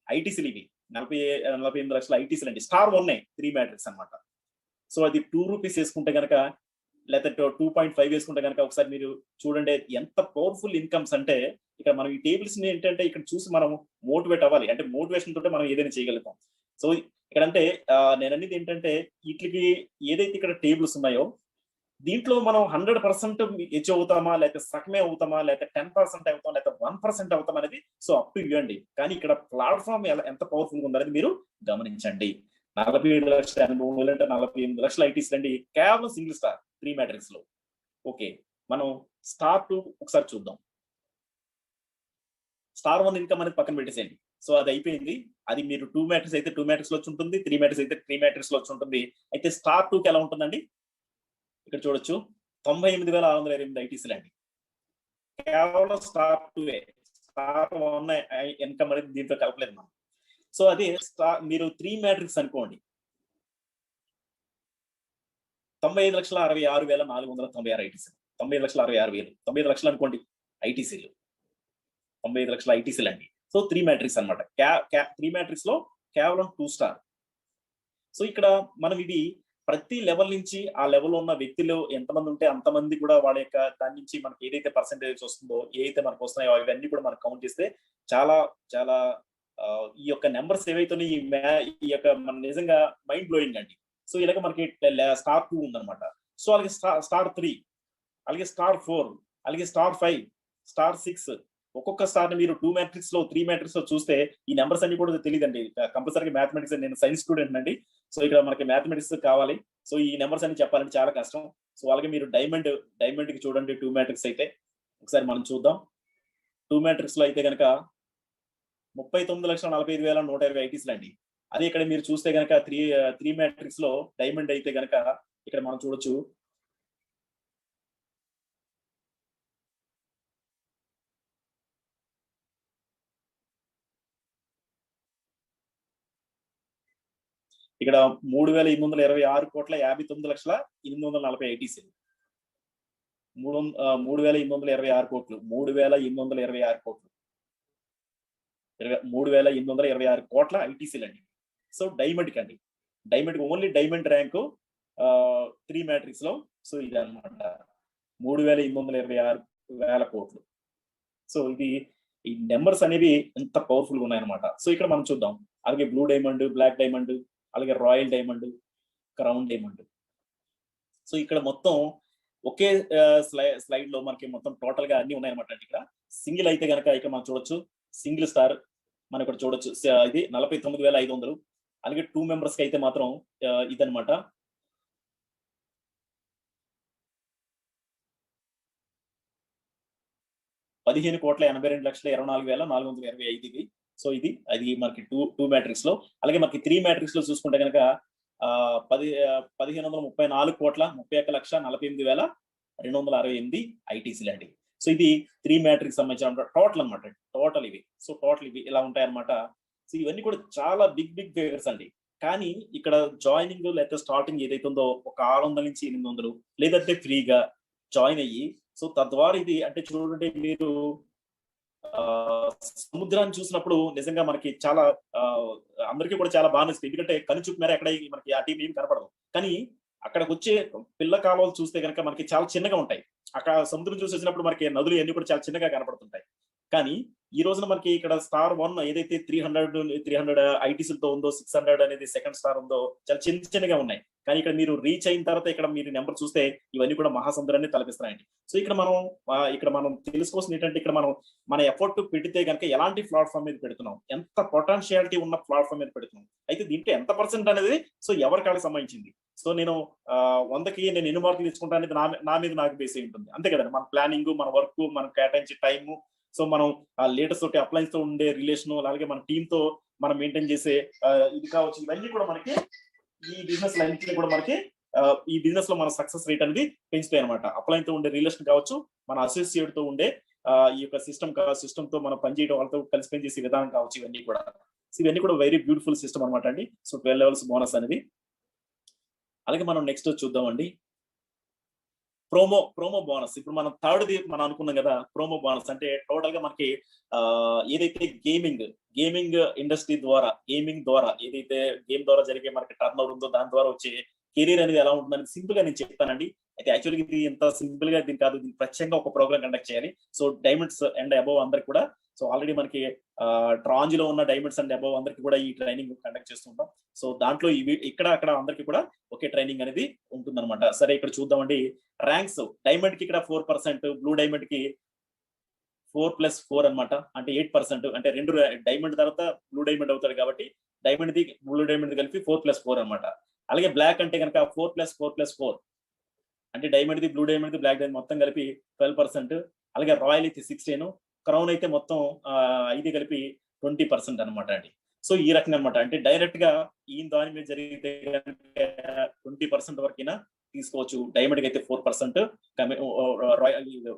ఐటీసీలు ఇవి. 48 లక్షల ఐటీసీలు అండి. స్టార్ 1 3 మ్యాట్రిక్స్ అనమాట. సో అది 2 రూపీస్ వేసుకుంటే కనుక లేకపోతే 2.5 వేసుకుంటే కనుక ఒకసారి మీరు చూడండి ఎంత పవర్ఫుల్ ఇన్కమ్స్ అంటే. ఇక్కడ మనం ఈ టేబుల్స్ ని ఏంటంటే ఇక్కడ చూసి మనం మోటివేట్ అవ్వాలి. అంటే మోటివేషన్ తోటే మనం ఏదైనా చేయగలుగుతాం. సో ఇక్కడ అంటే నేను అనేది ఏంటంటే వీటికి ఏదైతే ఇక్కడ టేబుల్స్ ఉన్నాయో దీంట్లో మనం 100% హెచ్ అవుతామా, లేకపోతే సగమే అవుతామా, లేకపోతే 10% అవుతాం, లేకపోతే 1% అవుతాం అనేది సో అప్ టు యూ అండి. కానీ ఇక్కడ ప్లాట్ఫామ్ ఎంత పవర్ఫుల్ గా ఉందనేది మీరు గమనించండి. 47,83,000 అంటే 48 లక్షల ఐటీసీ అండి కేవలం సింగిల్ స్టార్ 3 మ్యాట్రిక్స్ లో. ఓకే, మనం స్టార్ 2 ఒకసారి చూద్దాం. స్టార్ 1 ఇన్కమ్ అనేది పక్కన పెట్టేసేయండి. సో అది అయిపోయింది. అది మీరు 2 మ్యాట్రిక్స్ అయితే 2 మ్యాట్రిక్స్ లో వచ్చి ఉంటుంది, 3 మ్యాట్రిక్స్ అయితే 3 మ్యాట్రిక్స్ లో వచ్చి ఉంటుంది. అయితే స్టార్ 2 కి ఎలా ఉంటుందండి? ఇక్కడ చూడొచ్చు 98,628 ఐటీసీలు అండి కేవలం స్టార్ 2. స్టార్ 1 ఇన్కమ్ అనేది దీంట్లో కలపలేదు మనం. సో అదే మీరు 3 మ్యాట్రిక్స్ అనుకోండి 95,66,496 ఐటీసీలు. 95,66,000 95 లక్షలు అనుకోండి ఐటీసీలు. 95 లక్షల ఐటీసీలు అండి. సో 3 మ్యాట్రిక్స్ అనమాట. 3 మ్యాట్రిక్స్ లో కేవలం 2 స్టార్. సో ఇక్కడ మనం ఇది ప్రతి లెవెల్ నుంచి ఆ లెవెల్ ఉన్న వ్యక్తులు ఎంతమంది ఉంటే అంతమంది కూడా వాళ్ళ యొక్క దాని నుంచి మనకి ఏదైతే పర్సెంటేజ్ వస్తుందో, ఏదైతే మనకు వస్తున్నాయో అవన్నీ కూడా మనం కౌంట్ చేస్తే చాలా చాలా ఈ యొక్క నెంబర్స్ ఏవైతే ఈ యొక్క మన నిజంగా మైండ్ బ్లోయింగ్ అండి. సో ఇలాగ మనకి స్టార్ 2 ఉందన్నమాట. సో అలాగే స్టార్ 3, అలాగే స్టార్ 4, అలాగే స్టార్ 5, స్టార్ 6. ఒక్కొక్క స్టార్ మీరు 2 మ్యాట్రిక్స్ లో 3 మ్యాట్రిక్స్ లో చూస్తే ఈ నెంబర్స్ అన్ని కూడా తెలియదండి. కంపల్సరీగా మ్యాథమెటిక్స్, నేను సైన్స్ స్టూడెంట్ అండి. సో ఇక్కడ మనకి మ్యాథమెటిక్స్ కావాలి. సో ఈ నెంబర్స్ అన్ని చెప్పాలంటే చాలా కష్టం. సో అలాగే మీరు డైమండ్ కి చూడండి 2 మ్యాట్రిక్స్ అయితే ఒకసారి మనం చూద్దాం. 2 మ్యాట్రిక్స్ లో అయితే కనుక 39,45,120 ఐటీసీలు అండి. అదే ఇక్కడ మీరు చూస్తే కనుక 3 మ్యాట్రిక్స్ లో డైమండ్ అయితే కనుక ఇక్కడ మనం చూడొచ్చు 3,826,59,840 ఐటీసీలు. 3,826 కోట్లు 3,826 కోట్లు 3,826 కోట్ల ఐటీసీలు అండి. సో డైమండ్ కండి, diamond only diamond rank 3 matrix లో. సో ఇది అనమాట 3,826,000 కోట్లు. సో ఇది ఈ నెంబర్స్ అనేవి ఎంత పవర్ఫుల్ గా ఉన్నాయన్నమాట. సో ఇక్కడ మనం చూద్దాం. అలాగే బ్లూ డైమండ్, బ్లాక్ డైమండ్, అలాగే royal diamond, crown diamond. So ఇక్కడ మొత్తం ఒకే స్లైడ్ లో మనకి మొత్తం టోటల్ గా అన్ని ఉన్నాయన్నమాట. ఇక్కడ సింగిల్ అయితే కనుక ఇక్కడ మనం చూడొచ్చు సింగిల్ స్టార్ మనం ఇక్కడ చూడొచ్చు ఇది 49,500. అలాగే 2 మెంబర్స్ కి అయితే మాత్రం ఇదనమాట 15,82,24,24,425. సో అది మనకి టూ మ్యాట్రిక్స్ లో. అలాగే మనకి 3 మ్యాట్రిక్స్ లో చూసుకుంటే కనుక 15,31,48,268 ఐటీసీలు అండి. సో ఇది 3 మ్యాట్రిక్స్ సంబంధించిన టోటల్ అనమాట. టోటల్ ఇవి ఇలా ఉంటాయన్నమాట. సో ఇవన్నీ కూడా చాలా బిగ్ ఫిగర్స్ అండి. కానీ ఇక్కడ జాయినింగ్ లేకపోతే స్టార్టింగ్ ఏదైతే ఉందో ఒక 600 నుంచి 800 లేదంటే ఫ్రీగా జాయిన్ అయ్యి, సో తద్వారా ఇది అంటే చూడండి మీరు సముద్రాన్ని చూసినప్పుడు నిజంగా మనకి చాలా అందరికీ కూడా చాలా బాగా నచ్చుతుంది. ఎందుకంటే కనుచూపు మేర ఎక్కడ మనకి ఆ టీం ఏం కనపడదు. కానీ అక్కడికి వచ్చే పిల్ల కాలువలు చూస్తే కనుక మనకి చాలా చిన్నగా ఉంటాయి. అక్కడ సముద్రం చూసి వచ్చినప్పుడు మనకి నదులు అన్ని కూడా చాలా చిన్నగా కనపడుతుంటాయి. కానీ ఈ రోజున మనకి ఇక్కడ స్టార్ 1 ఏదైతే 300 ఐటీసీలతో ఉందో, 600 అనేది సెకండ్ స్టార్ ఉందో చాలా చిన్నగా ఉన్నాయి. కానీ ఇక్కడ మీరు రీచ్ అయిన తర్వాత ఇక్కడ మీరు నెంబర్ చూస్తే ఇవన్నీ కూడా మహాసముద్రాన్ని తలపిస్తాయండి. సో ఇక్కడ మనం తెలుసుకోవాల్సింది ఏంటంటే, ఇక్కడ మనం మన ఎఫర్ట్ పెడితే కనుక ఎలాంటి ప్లాట్ఫామ్ మీద పెడుతున్నాం, ఎంత పొటెన్షియాలిటీ ఉన్న ప్లాట్ఫామ్ మీద పెడుతున్నాం, అయితే దీంట్లో ఎంత పర్సెంట్ అనేది సో ఎవరికి సంబంధించింది. సో నేను 100కి నేను ఎన్ని మార్కులు తీసుకుంటా అనేది నా మీద నాకు బేస్ అయి ఉంటుంది. అంతే కదండి. మన ప్లానింగ్, మన వర్క్, మనం కేటాయించే టైము, సో మనం లీడర్స్ తోటి అప్లయన్స్ తో ఉండే రిలేషన్, అలాగే మన టీమ్ తో మనం మెయింటైన్ చేసే ఇది కావచ్చు, ఇవన్నీ కూడా మనకి ఈ బిజినెస్ అన్నింటినీ కూడా మనకి ఈ బిజినెస్ లో మన సక్సెస్ రేట్ అనేది పెంచుతాయి అనమాట. అప్లయన్ తో ఉండే రిలేషన్ కావచ్చు, మన అసోసియేట్ తో ఉండే ఈ యొక్క సిస్టమ్ తో మనం పనిచేయడం, వాళ్ళతో కలిసి పనిచేసే విధానం కావచ్చు, ఇవన్నీ కూడా వెరీ బ్యూటిఫుల్ సిస్టమ్ అనమాట అండి. సో 12 లెవెల్స్ బోనస్ అనేది. అలాగే మనం నెక్స్ట్ చూద్దామండి ప్రోమో బోనస్. ఇప్పుడు మనం థర్డ్ది మనం అనుకున్నాం కదా, ప్రోమో బోనస్ అంటే టోటల్ గా మనకి ఏదైతే గేమింగ్ ఇండస్ట్రీ ద్వారా, ఏదైతే గేమ్ ద్వారా జరిగే మనకి టర్న్ ఓవర్ ఉందో దాని ద్వారా వచ్చే కెరీర్ అనేది ఎలా ఉంటుందని సింపుల్ గా నేను చెప్తానండి. అయితే యాక్చువల్గా ఇది ఇంత సింపుల్ గా దీని కాదు, దీనికి ప్రత్యేకంగా ఒక ప్రోగ్రామ్ కండక్ట్ చేయాలి. సో డైమండ్స్ అండ్ అబోవ్ అందరికి కూడా, సో ఆల్రెడీ మనకి ట్రాంజ్ లో ఉన్న డైమండ్స్ అండ్ అబోవ్ అందరికి కూడా ఈ ట్రైనింగ్ కండక్ట్ చేస్తుంటాం. సో దాంట్లో ఇక్కడ అక్కడ అందరికి కూడా ఒకే ట్రైనింగ్ అనేది ఉంటుందన్నమాట. సరే ఇక్కడ చూద్దామండి ర్యాంక్స్. డైమండ్ కి ఇక్కడ 4%, బ్లూ డైమండ్ కి 4+4 అనమాట, అంటే 8%. అంటే 2 డైమండ్ తర్వాత బ్లూ డైమండ్ అవుతాడు కాబట్టి డైమండ్ ది బ్లూ డైమండ్ కలిపి 4+4 అనమాట. అలాగే బ్లాక్ అంటే కనుక 4+4+4, అంటే డైమండ్ ది, బ్లూ డైమండ్ ది, బ్లాక్ డైమండ్ మొత్తం కలిపి 12%. అలాగే రాయల్ అయితే 16, క్రౌన్ అయితే మొత్తం 5 కలిపి 20% అనమాట అండి. సో ఈ రకంగా అనమాట. అంటే డైరెక్ట్ గా ఈ దాని మీద జరిగితే 20% వరకైనా తీసుకోవచ్చు. డైమండ్ కి అయితే 4%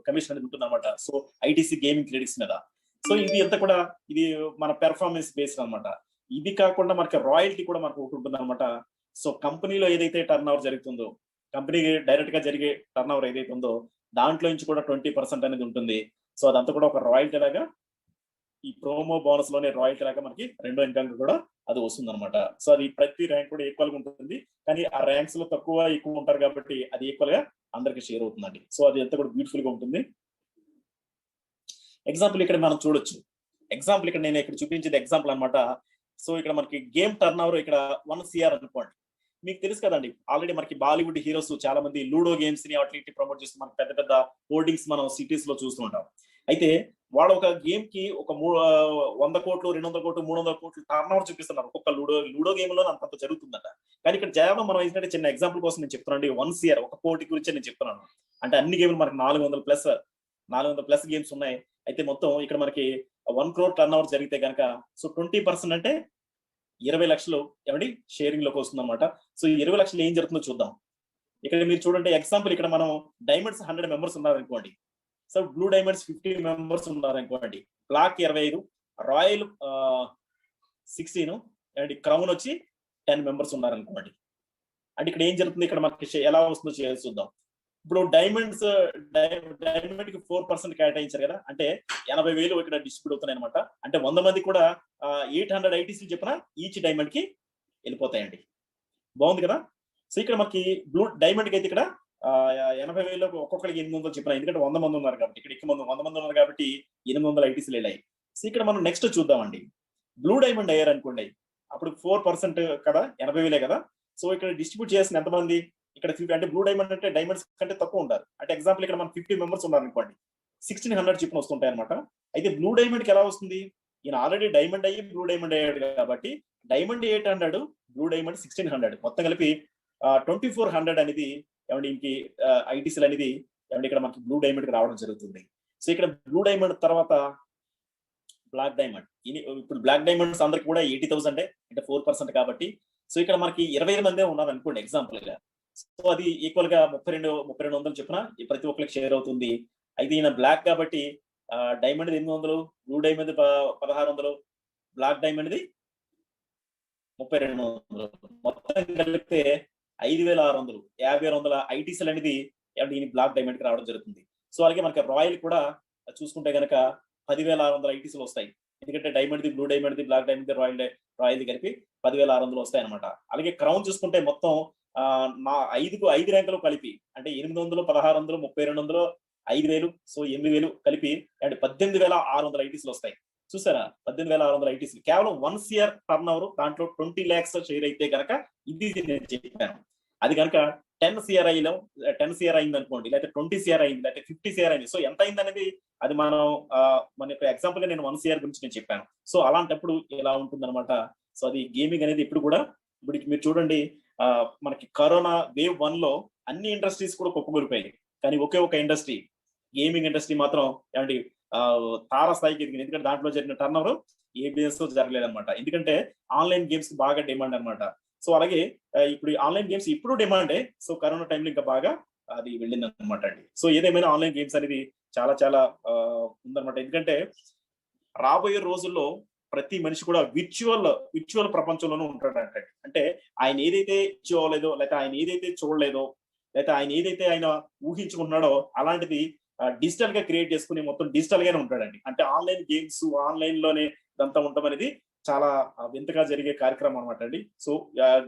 కమిషన్ అనేది ఉంటుంది అనమాట. సో ఐటీసీ గేమింగ్ క్రెడిట్స్ మీద. సో ఇది అంతా కూడా ఇది మన పెర్ఫార్మెన్స్ బేస్డ్ అనమాట. ఇది కాకుండా మనకి రాయల్టీ కూడా మనకు ఒకటి ఉంటుంది అనమాట. సో కంపెనీలో ఏదైతే టర్న్ ఓవర్ జరుగుతుందో, కంపెనీకి డైరెక్ట్ గా జరిగే టర్న్ ఓవర్ ఏదైతే ఉందో దాంట్లో నుంచి కూడా 20% అనేది ఉంటుంది. సో అదంతా కూడా ఒక రాయల్టీ లాగా, ఈ ప్రోమో బోనస్ లోనే రాయల్టీ లాగా మనకి రెండో ఇన్కమ్ కూడా అది వస్తుంది అనమాట. సో అది ప్రతి ర్యాంక్ కూడా ఈక్వల్ గా ఉంటుంది. కానీ ఆ ర్యాంక్స్ లో ఎక్కువ ఉంటారు కాబట్టి అది ఈక్వల్ గా అందరికి షేర్ అవుతుందండి. సో అది అంతా కూడా బ్యూటిఫుల్ గా ఉంటుంది. ఎగ్జాంపుల్ ఇక్కడ మనం చూడొచ్చు. ఇక్కడ నేను ఇక్కడ చూపించేది ఎగ్జాంపుల్ అనమాట. సో ఇక్కడ మనకి గేమ్ టర్న్ ఓవర్ ఇక్కడ 1 CR అనుకోండి. మీకు తెలుసు కదండి, ఆల్రెడీ మనకి బాలీవుడ్ హీరోస్ చాలా మంది లూడో గేమ్స్ ని వాటిని ప్రమోట్ చేస్తూ మనకి పెద్ద హోర్డింగ్స్ మనం సిటీస్ లో చూస్తూ ఉంటాం. అయితే వాళ్ళు ఒక గేమ్ కి ఒక 100 కోట్లు, 200 కోట్లు, 300 కోట్లు టర్న్ ఓవర్ చూపిస్తున్నారు. ఒక్కొక్క లూడో గేమ్ లో అంత జరుగుతుందట. కానీ ఇక్కడ కేవలం మనం ఏంటంటే చిన్న ఎగ్జాంపుల్ కోసం నేను చెప్తున్నాను. 1 CR ఒక కోటి గురించి నేను చెప్తున్నాను. అంటే అన్ని గేమ్లు మనకి 400+ గేమ్స్ ఉన్నాయి. అయితే మొత్తం ఇక్కడ మనకి 1 crore టర్న్ ఓవర్ జరిగితే కనుక సో 20% అంటే 20 లక్షలు ఏమండి షేరింగ్ లోకి వస్తుంది అనమాట. సో 20 లక్షలు ఏం జరుగుతుందో చూద్దాం. ఇక్కడ మీరు చూడండి ఎగ్జాంపుల్, ఇక్కడ మనం డైమండ్స్ 100 మెంబర్స్ ఉన్నారనుకోండి. సో బ్లూ డైమండ్స్ 50 మెంబర్స్ ఉన్నారనుకోండి. బ్లాక్ 25, రాయల్ 16 అండ్ క్రౌన్ వచ్చి 10 మెంబర్స్ ఉన్నారనుకోండి. అంటే ఇక్కడ ఏం జరుగుతుంది, ఇక్కడ మనకి ఎలా వస్తుందో చేయాలి చూద్దాం. ఇప్పుడు డైమండ్ కి 4% కేటాయించారు కదా, అంటే 80,000 ఇక్కడ డిస్ట్రిబ్యూట్ అవుతున్నాయి అనమాట. అంటే 100 మంది కూడా 800 ఐటీసీలు చెప్పిన ఈచ్ డైమండ్ కి వెళ్ళిపోతాయండి. బాగుంది కదా. సో ఇక్కడ మనకి బ్లూ డైమండ్ కి అయితే ఇక్కడ 80,000 ఒక్కొక్కరికి 800 చెప్పిన, ఎందుకంటే 100 మంది ఉన్నారు కాబట్టి, ఇక్కడ 100 మంది ఉన్నారు కాబట్టి 800 ఐటీసీలు వెళ్ళాయి. సో ఇక్కడ మనం నెక్స్ట్ చూద్దామండి. బ్లూ డైమండ్ అయ్యారు అనుకోండి, అప్పుడు 4% కదా, 80,000 కదా. సో ఇక్కడ డిస్ట్రిబ్యూట్ చేసిన ఎంతమంది, ఇక్కడ 50, అంటే బ్లూ డైమండ్ అంటే డైమండ్స్ కంటే తక్కువ ఉంటారు. అంటే ఎగ్జాంపుల్ ఇక్కడ మనం 50 మెంబర్స్ ఉన్నారు అనుకోండి, 1600 చెప్పిన వస్తుంటాయి అనమాట. అయితే బ్లూ డైమండ్ కి ఎలా వస్తుంది, ఈయన ఆల్రెడీ డైమండ్ అయ్యి బ్లూ డైమండ్ అయ్యాడు కాబట్టి డైమండ్ 800, బ్లూ డైమండ్ 1600, మొత్తం కలిపి 2400 అనేది ఏమంటే ఇంకి ఐటీసీలు అనేది ఏమంటే ఇక్కడ మనకి బ్లూ డైమండ్ కి రావడం జరుగుతుంది. సో ఇక్కడ బ్లూ డైమండ్ తర్వాత బ్లాక్ డైమండ్. ఇప్పుడు బ్లాక్ డైమండ్స్ అందరికి కూడా 80,000 అంటే 4% కాబట్టి. సో ఇక్కడ మనకి 25 మందే ఉన్నారు అనుకోండి ఎగ్జాంపుల్ గా. సో అది ఈక్వల్ గా 3200 చొప్పున ప్రతి ఒక్కరికి షేర్ అవుతుంది. అయితే ఈయన బ్లాక్ కాబట్టి diamond 800, blue diamond 1600, black diamond 3200, మొత్తం కలిపితే 5,600, 5,600 ఐటీసీలు అనేది ఈయన బ్లాక్ డైమండ్ కి రావడం జరుగుతుంది. సో అలాగే మనకి రాయల్ కూడా చూసుకుంటే కనుక 10,600 ఐటీసీలు వస్తాయి. ఎందుకంటే డైమండ్ ది, బ్లూ డైమండ్ ది, బ్లాక్ డైమండ్ ది, రాయల్ ది కలిపి 10,600 వస్తాయి అనమాట. అలాగే క్రౌన్ చూసుకుంటే మొత్తం నా 5 ర్యాంకులు కలిపి అంటే 800, 1600, 3200, 5,000, సో 8,000 కలిపి అంటే 18,600 ఐటీసీలు వస్తాయి. చూసారా, 18,600 ఐటీసీలు కేవలం 1 CR టర్న్ ఓవర్, దాంట్లో 20 lakhs షేర్ అయితే కనుక ఇది నేను చెప్పాను. అది కనుక 10 CR అయింది అనుకోండి, లేకపోతే 20 CR అయింది, లేకపోతే 50 CR అయింది. సో ఎంత అయింది అనేది అది మనం మన యొక్క ఎగ్జాంపుల్ గా నేను 1 CR గురించి నేను చెప్పాను. సో అలాంటప్పుడు ఎలా ఉంటుంది అనమాట. సో అది గేమింగ్ అనేది ఇప్పుడు కూడా ఇప్పుడు మీరు చూడండి, మనకి కరోనా వేవ్ 1 లో అన్ని ఇండస్ట్రీస్ కూడా కుప్పకూలిపోయాయి. కానీ ఒకే ఒక ఇండస్ట్రీ, గేమింగ్ ఇండస్ట్రీ మాత్రం ఏమండి తారా స్థాయికి ఎదిగింది. ఎందుకంటే దాంట్లో జరిగిన టర్న్ ఓవర్ ఏ బిజినెస్ జరగలేదు అనమాట. ఎందుకంటే ఆన్లైన్ గేమ్స్ బాగా డిమాండ్ అనమాట. సో అలాగే ఇప్పుడు ఆన్లైన్ గేమ్స్ ఇప్పుడు డిమాండే. సో కరోనా టైంలో ఇంకా బాగా అది వెళ్ళింది అనమాట అండి. సో ఏదేమైనా ఆన్లైన్ గేమ్స్ అనేది చాలా చాలా ఉందన్నమాట. ఎందుకంటే రాబోయే రోజుల్లో ప్రతి మనిషి కూడా విర్చువల్ ప్రపంచంలోనూ ఉంటాడంట. అంటే ఆయన ఏదైతే ఇచ్చుకోలేదో, లేకపోతే ఆయన ఏదైతే చూడలేదో, లేకపోతే ఆయన ఏదైతే ఆయన ఊహించుకుంటున్నాడో అలాంటిది డిజిటల్ గా క్రియేట్ చేసుకుని మొత్తం డిజిటల్ గానే ఉంటాడండి. అంటే ఆన్లైన్ గేమ్స్ ఆన్లైన్ లోనే ఇదంతా ఉండటం అనేది చాలా వింతగా జరిగే కార్యక్రమం అనమాట అండి. సో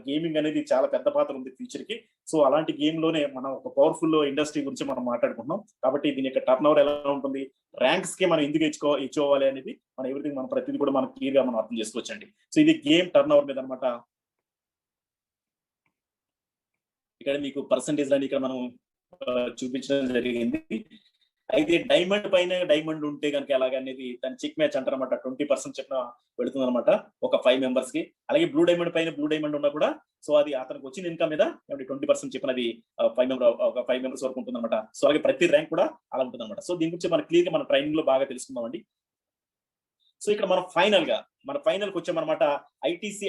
గేమింగ్ అనేది చాలా పెద్ద పాత్ర ఉంది ఫ్యూచర్ కి. సో అలాంటి గేమ్ లోనే మనం ఒక పవర్ఫుల్ ఇండస్ట్రీ గురించి మనం మాట్లాడుకుంటున్నాం. కాబట్టి దీని యొక్క టర్న్ ఓవర్ ఎలా ఉంటుంది, ర్యాంక్స్ కి మనం ఎందుకు ఇచ్చుకోవాలి అనేది మనం ఎవ్రీథింగ్ మన ప్రతిదీ కూడా మనం క్లియర్ గా మనం అర్థం చేసుకోవచ్చండి. సో ఇది గేమ్ టర్న్ ఓవర్ మీద అనమాట. ఇక్కడ మీకు పర్సంటేజ్ అని ఇక్కడ మనం చూపించడం జరిగింది. అయితే డైమండ్ పైన డైమండ్ ఉంటే కనుక ఎలాగనేది దాని చెక్ మ్యాచ్ అంటారనమాట. 20% చెప్పిన పెడుతుంది అనమాట ఒక 5 members కి. అలాగే బ్లూ డైమండ్ పైన బ్లూ డైమండ్ ఉన్నా కూడా సో అది అతనికి వచ్చిన ఇన్కమ్ మీద 20% చెప్పినది 5 members వరకు ఉంటుంది అనమాట. సో అలాగే ప్రతి ర్యాంక్ కూడా అలా ఉంటుంది అనమాట. సో దీని గురించి మనం క్లియర్ గా మన ట్రైనింగ్ లో బాగా తెలుసుకుందామండి. సో ఇక్కడ మనం మన ఫైనల్ కి వచ్చామన్నమాట. ఐటీసీ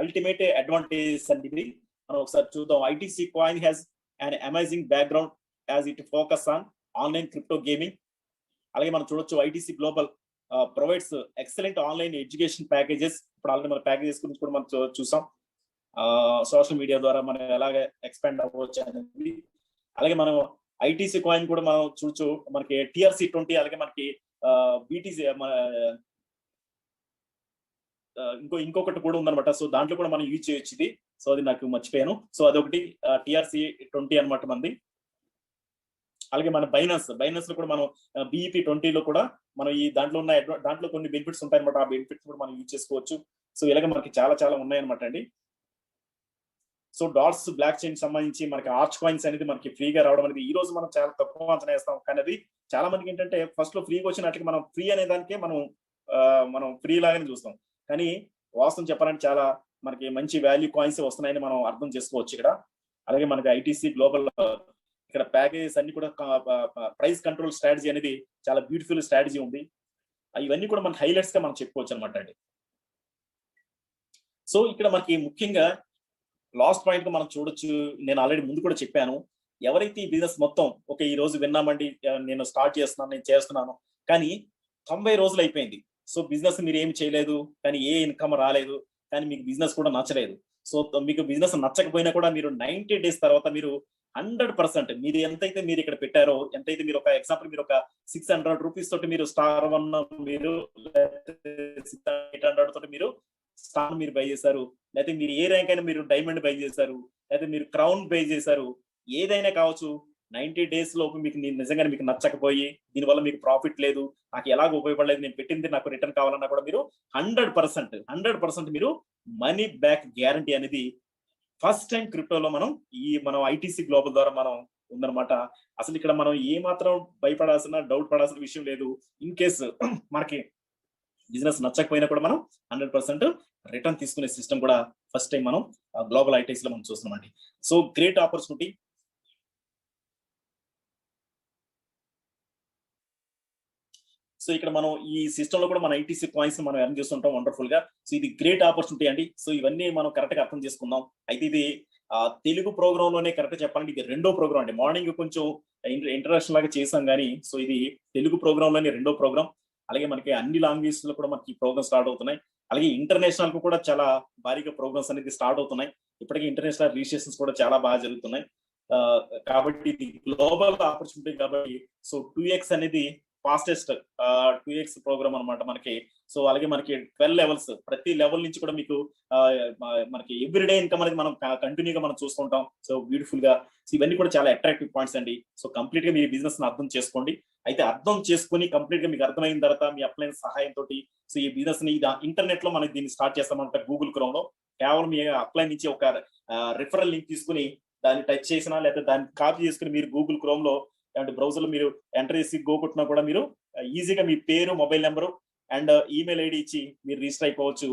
అల్టిమేట్ అడ్వాంటేజ్ అనేది మనం ఒకసారి చూద్దాం. ITC coin has an amazing background as it focus on online crypto gaming. అలాగే మనం చూడొచ్చు ITC global provides excellent online education packages. ఇప్పుడు ఆల్రెడీ మన ప్యాకేజెస్ గురించి కూడా మనం చూసాం. సోషల్ మీడియా ద్వారా మనం ఎలాగ ఎక్స్పాండ్ అవ్వచ్చు అనేది. అలాగే మనం ఐటీసీ కాయిన్ కూడా మనం చూడొచ్చు. మనకి TRC20 అలాగే మనకి బీటీసీ ఇంకొకటి కూడా ఉందన్నమాట. సో దాంట్లో కూడా మనం యూజ్ చేయొచ్చు ఇది. సో అది నాకు మర్చిపోయాను. సో అదొకటి TRC20 అనమాట మంది. అలాగే మన బైనాన్స్ లో కూడా మనం BEP20 లో కూడా మనం ఈ దాంట్లో కొన్ని బెనిఫిట్స్ ఉంటాయన్నమాట. ఆ బెనిఫిట్స్ కూడా మనం యూజ్ చేసుకోవచ్చు. సో ఇలాగే మనకి చాలా చాలా ఉన్నాయన్నమాట అండి. సో డాట్స్ బ్లాక్ చైన్ సంబంధించి మనకి ఆర్చ్ కాయిన్స్ అనేది మనకి ఫ్రీగా రావడం అనేది ఈ రోజు మనం చాలా తక్కువ అంచనా వేస్తాం. కానీ అది చాలా మందికి ఏంటంటే ఫస్ట్ లో ఫ్రీగా వచ్చినట్లకి మనం ఫ్రీ అనే దానికే మనం ఫ్రీ లాగానే చూస్తాం. కానీ వాస్తవం చెప్పాలంటే చాలా మనకి మంచి వాల్యూ కాయిన్స్ వస్తున్నాయని మనం అర్థం చేసుకోవచ్చు ఇక్కడ. అలాగే మనకి ఐటీసీ గ్లోబల్ ఇక్కడ ప్యాకేజెస్ అన్ని కూడా ప్రైస్ కంట్రోల్ స్ట్రాటజీ అనేది చాలా బ్యూటిఫుల్ స్ట్రాటజీ ఉంది. ఇవన్నీ కూడా మనకి హైలైట్స్ గా మనం చెప్పుకోవచ్చు అనమాట అండి. సో ఇక్కడ మనకి ముఖ్యంగా లాస్ట్ పాయింట్ మనం చూడొచ్చు. నేను ఆల్రెడీ ముందు కూడా చెప్పాను, ఎవరైతే ఈ బిజినెస్ మొత్తం ఈ రోజు విన్నామండి, నేను స్టార్ట్ చేస్తున్నాను, నేను చేస్తున్నాను, కానీ 90 రోజులు అయిపోయింది. సో బిజినెస్ మీరు ఏమి చేయలేదు, కానీ ఏ ఇన్కమ్ రాలేదు, కానీ మీకు బిజినెస్ కూడా నచ్చలేదు. సో మీకు బిజినెస్ నచ్చకపోయినా కూడా మీరు 90 days తర్వాత మీరు 100% మీరు ఎంతైతే మీరు ఇక్కడ పెట్టారో, ఎంతైతే మీరు ఒక ఎగ్జాంపుల్ మీరు ఒక 600 రూపీస్ తోటి మీరు స్టార్ 1 మీరు 800 తోటి మీరు స్టార్ మీరు బై చేశారు, లేకపోతే మీరు ఏ ర్యాంక్ అయినా మీరు డైమండ్ బై చేశారు, లేకపోతే మీరు క్రౌన్ బై చేశారు, ఏదైనా కావచ్చు. 90 days లోపు మీకు నిజంగా మీకు నచ్చకపోయి దీనివల్ల మీకు ప్రాఫిట్ లేదు, నాకు ఎలాగ ఉపయోగపడలేదు, నేను పెట్టింది నాకు రిటర్న్ కావాలన్నా కూడా మీరు 100% మీరు మనీ బ్యాక్ గ్యారంటీ అనేది ఫస్ట్ టైం క్రిప్టోలో మనం ఐటీసీ గ్లోబల్ ద్వారా మనం ఉందన్నమాట. అసలు ఇక్కడ మనం ఏ మాత్రం భయపడాల్సిన డౌట్ పడాల్సిన విషయం లేదు. ఇన్ కేసు మనకి బిజినెస్ నచ్చకపోయినా కూడా మనం 100% రిటర్న్ తీసుకునే సిస్టమ్ కూడా ఫస్ట్ టైం మనం గ్లోబల్ ఐటీసీ లో మనం చూస్తున్నామండి. So great opportunity. సో ఇక్కడ మనం ఈ సిస్టమ్ లో కూడా మన ఐటీసీ కాయిన్స్ మనం ఎర్న్ చేస్తుంటాం వండర్ఫుల్ గా. సో ఇది గ్రేట్ ఆపర్చునిటీ అండి. సో ఇవన్నీ మనం కరెక్ట్ గా అర్థం చేసుకుందాం. అయితే ఇది తెలుగు ప్రోగ్రామ్ లోనే కరెక్ట్ చెప్పాలంటే ఇది రెండో ప్రోగ్రామ్ అండి. మార్నింగ్ కొంచెం ఇంటర్నేషనల్ లాగా చేసాం కానీ సో ఇది తెలుగు ప్రోగ్రామ్ లోనే రెండో ప్రోగ్రామ్. అలాగే మనకి అన్ని లాంగ్వేజ్ లో కూడా మనకి ప్రోగ్రామ్ స్టార్ట్ అవుతున్నాయి. అలాగే ఇంటర్నేషనల్ కు కూడా చాలా భారీగా ప్రోగ్రామ్స్ అనేది స్టార్ట్ అవుతున్నాయి. ఇప్పటికే ఇంటర్నేషనల్ రిజిస్ట్రేషన్స్ కూడా చాలా బాగా జరుగుతున్నాయి. కాబట్టి ఇది గ్లోబల్ ఆపర్చునిటీ కాబట్టి సో 2x అనేది ఫాస్టెస్ట్ 2x ప్రోగ్రామ్ అనమాట మనకి. సో అలాగే మనకి 12 లెవెల్స్, ప్రతి లెవెల్ నుంచి కూడా మీకు మనకి ఎవ్రీడే ఇన్కమ్ అనేది మనం కంటిన్యూగా మనం చూసుకుంటాం. సో బ్యూటిఫుల్ గా ఇవన్నీ కూడా చాలా అట్రాక్టివ్ పాయింట్స్ అండి. సో కంప్లీట్ గా మీ బిజినెస్ ని అర్థం చేసుకోండి. అయితే అర్థం చేసుకుని కంప్లీట్ గా మీకు అర్థమైన తర్వాత మీ అప్లైన్ సహాయంతో సో ఈ బిజినెస్ ని ఇంటర్నెట్ లో మనం దీన్ని స్టార్ట్ చేస్తామంట. గూగుల్ క్రోమ్ లో కేవలం మీ అప్లై నుంచి ఒక రిఫరల్ లింక్ తీసుకుని దాన్ని టచ్ చేసినా లేదా దాన్ని కాపీ చేసుకుని మీరు గూగుల్ క్రోమ్ లో అండ్ బ్రౌజర్ లో మీరు ఎంటర్ చేసి గో కొట్టినా కూడా మీరు ఈజీగా మీ పేరు, mobile number and email ID ఇచ్చి మీరు రిజిస్టర్ అయిపోవచ్చు.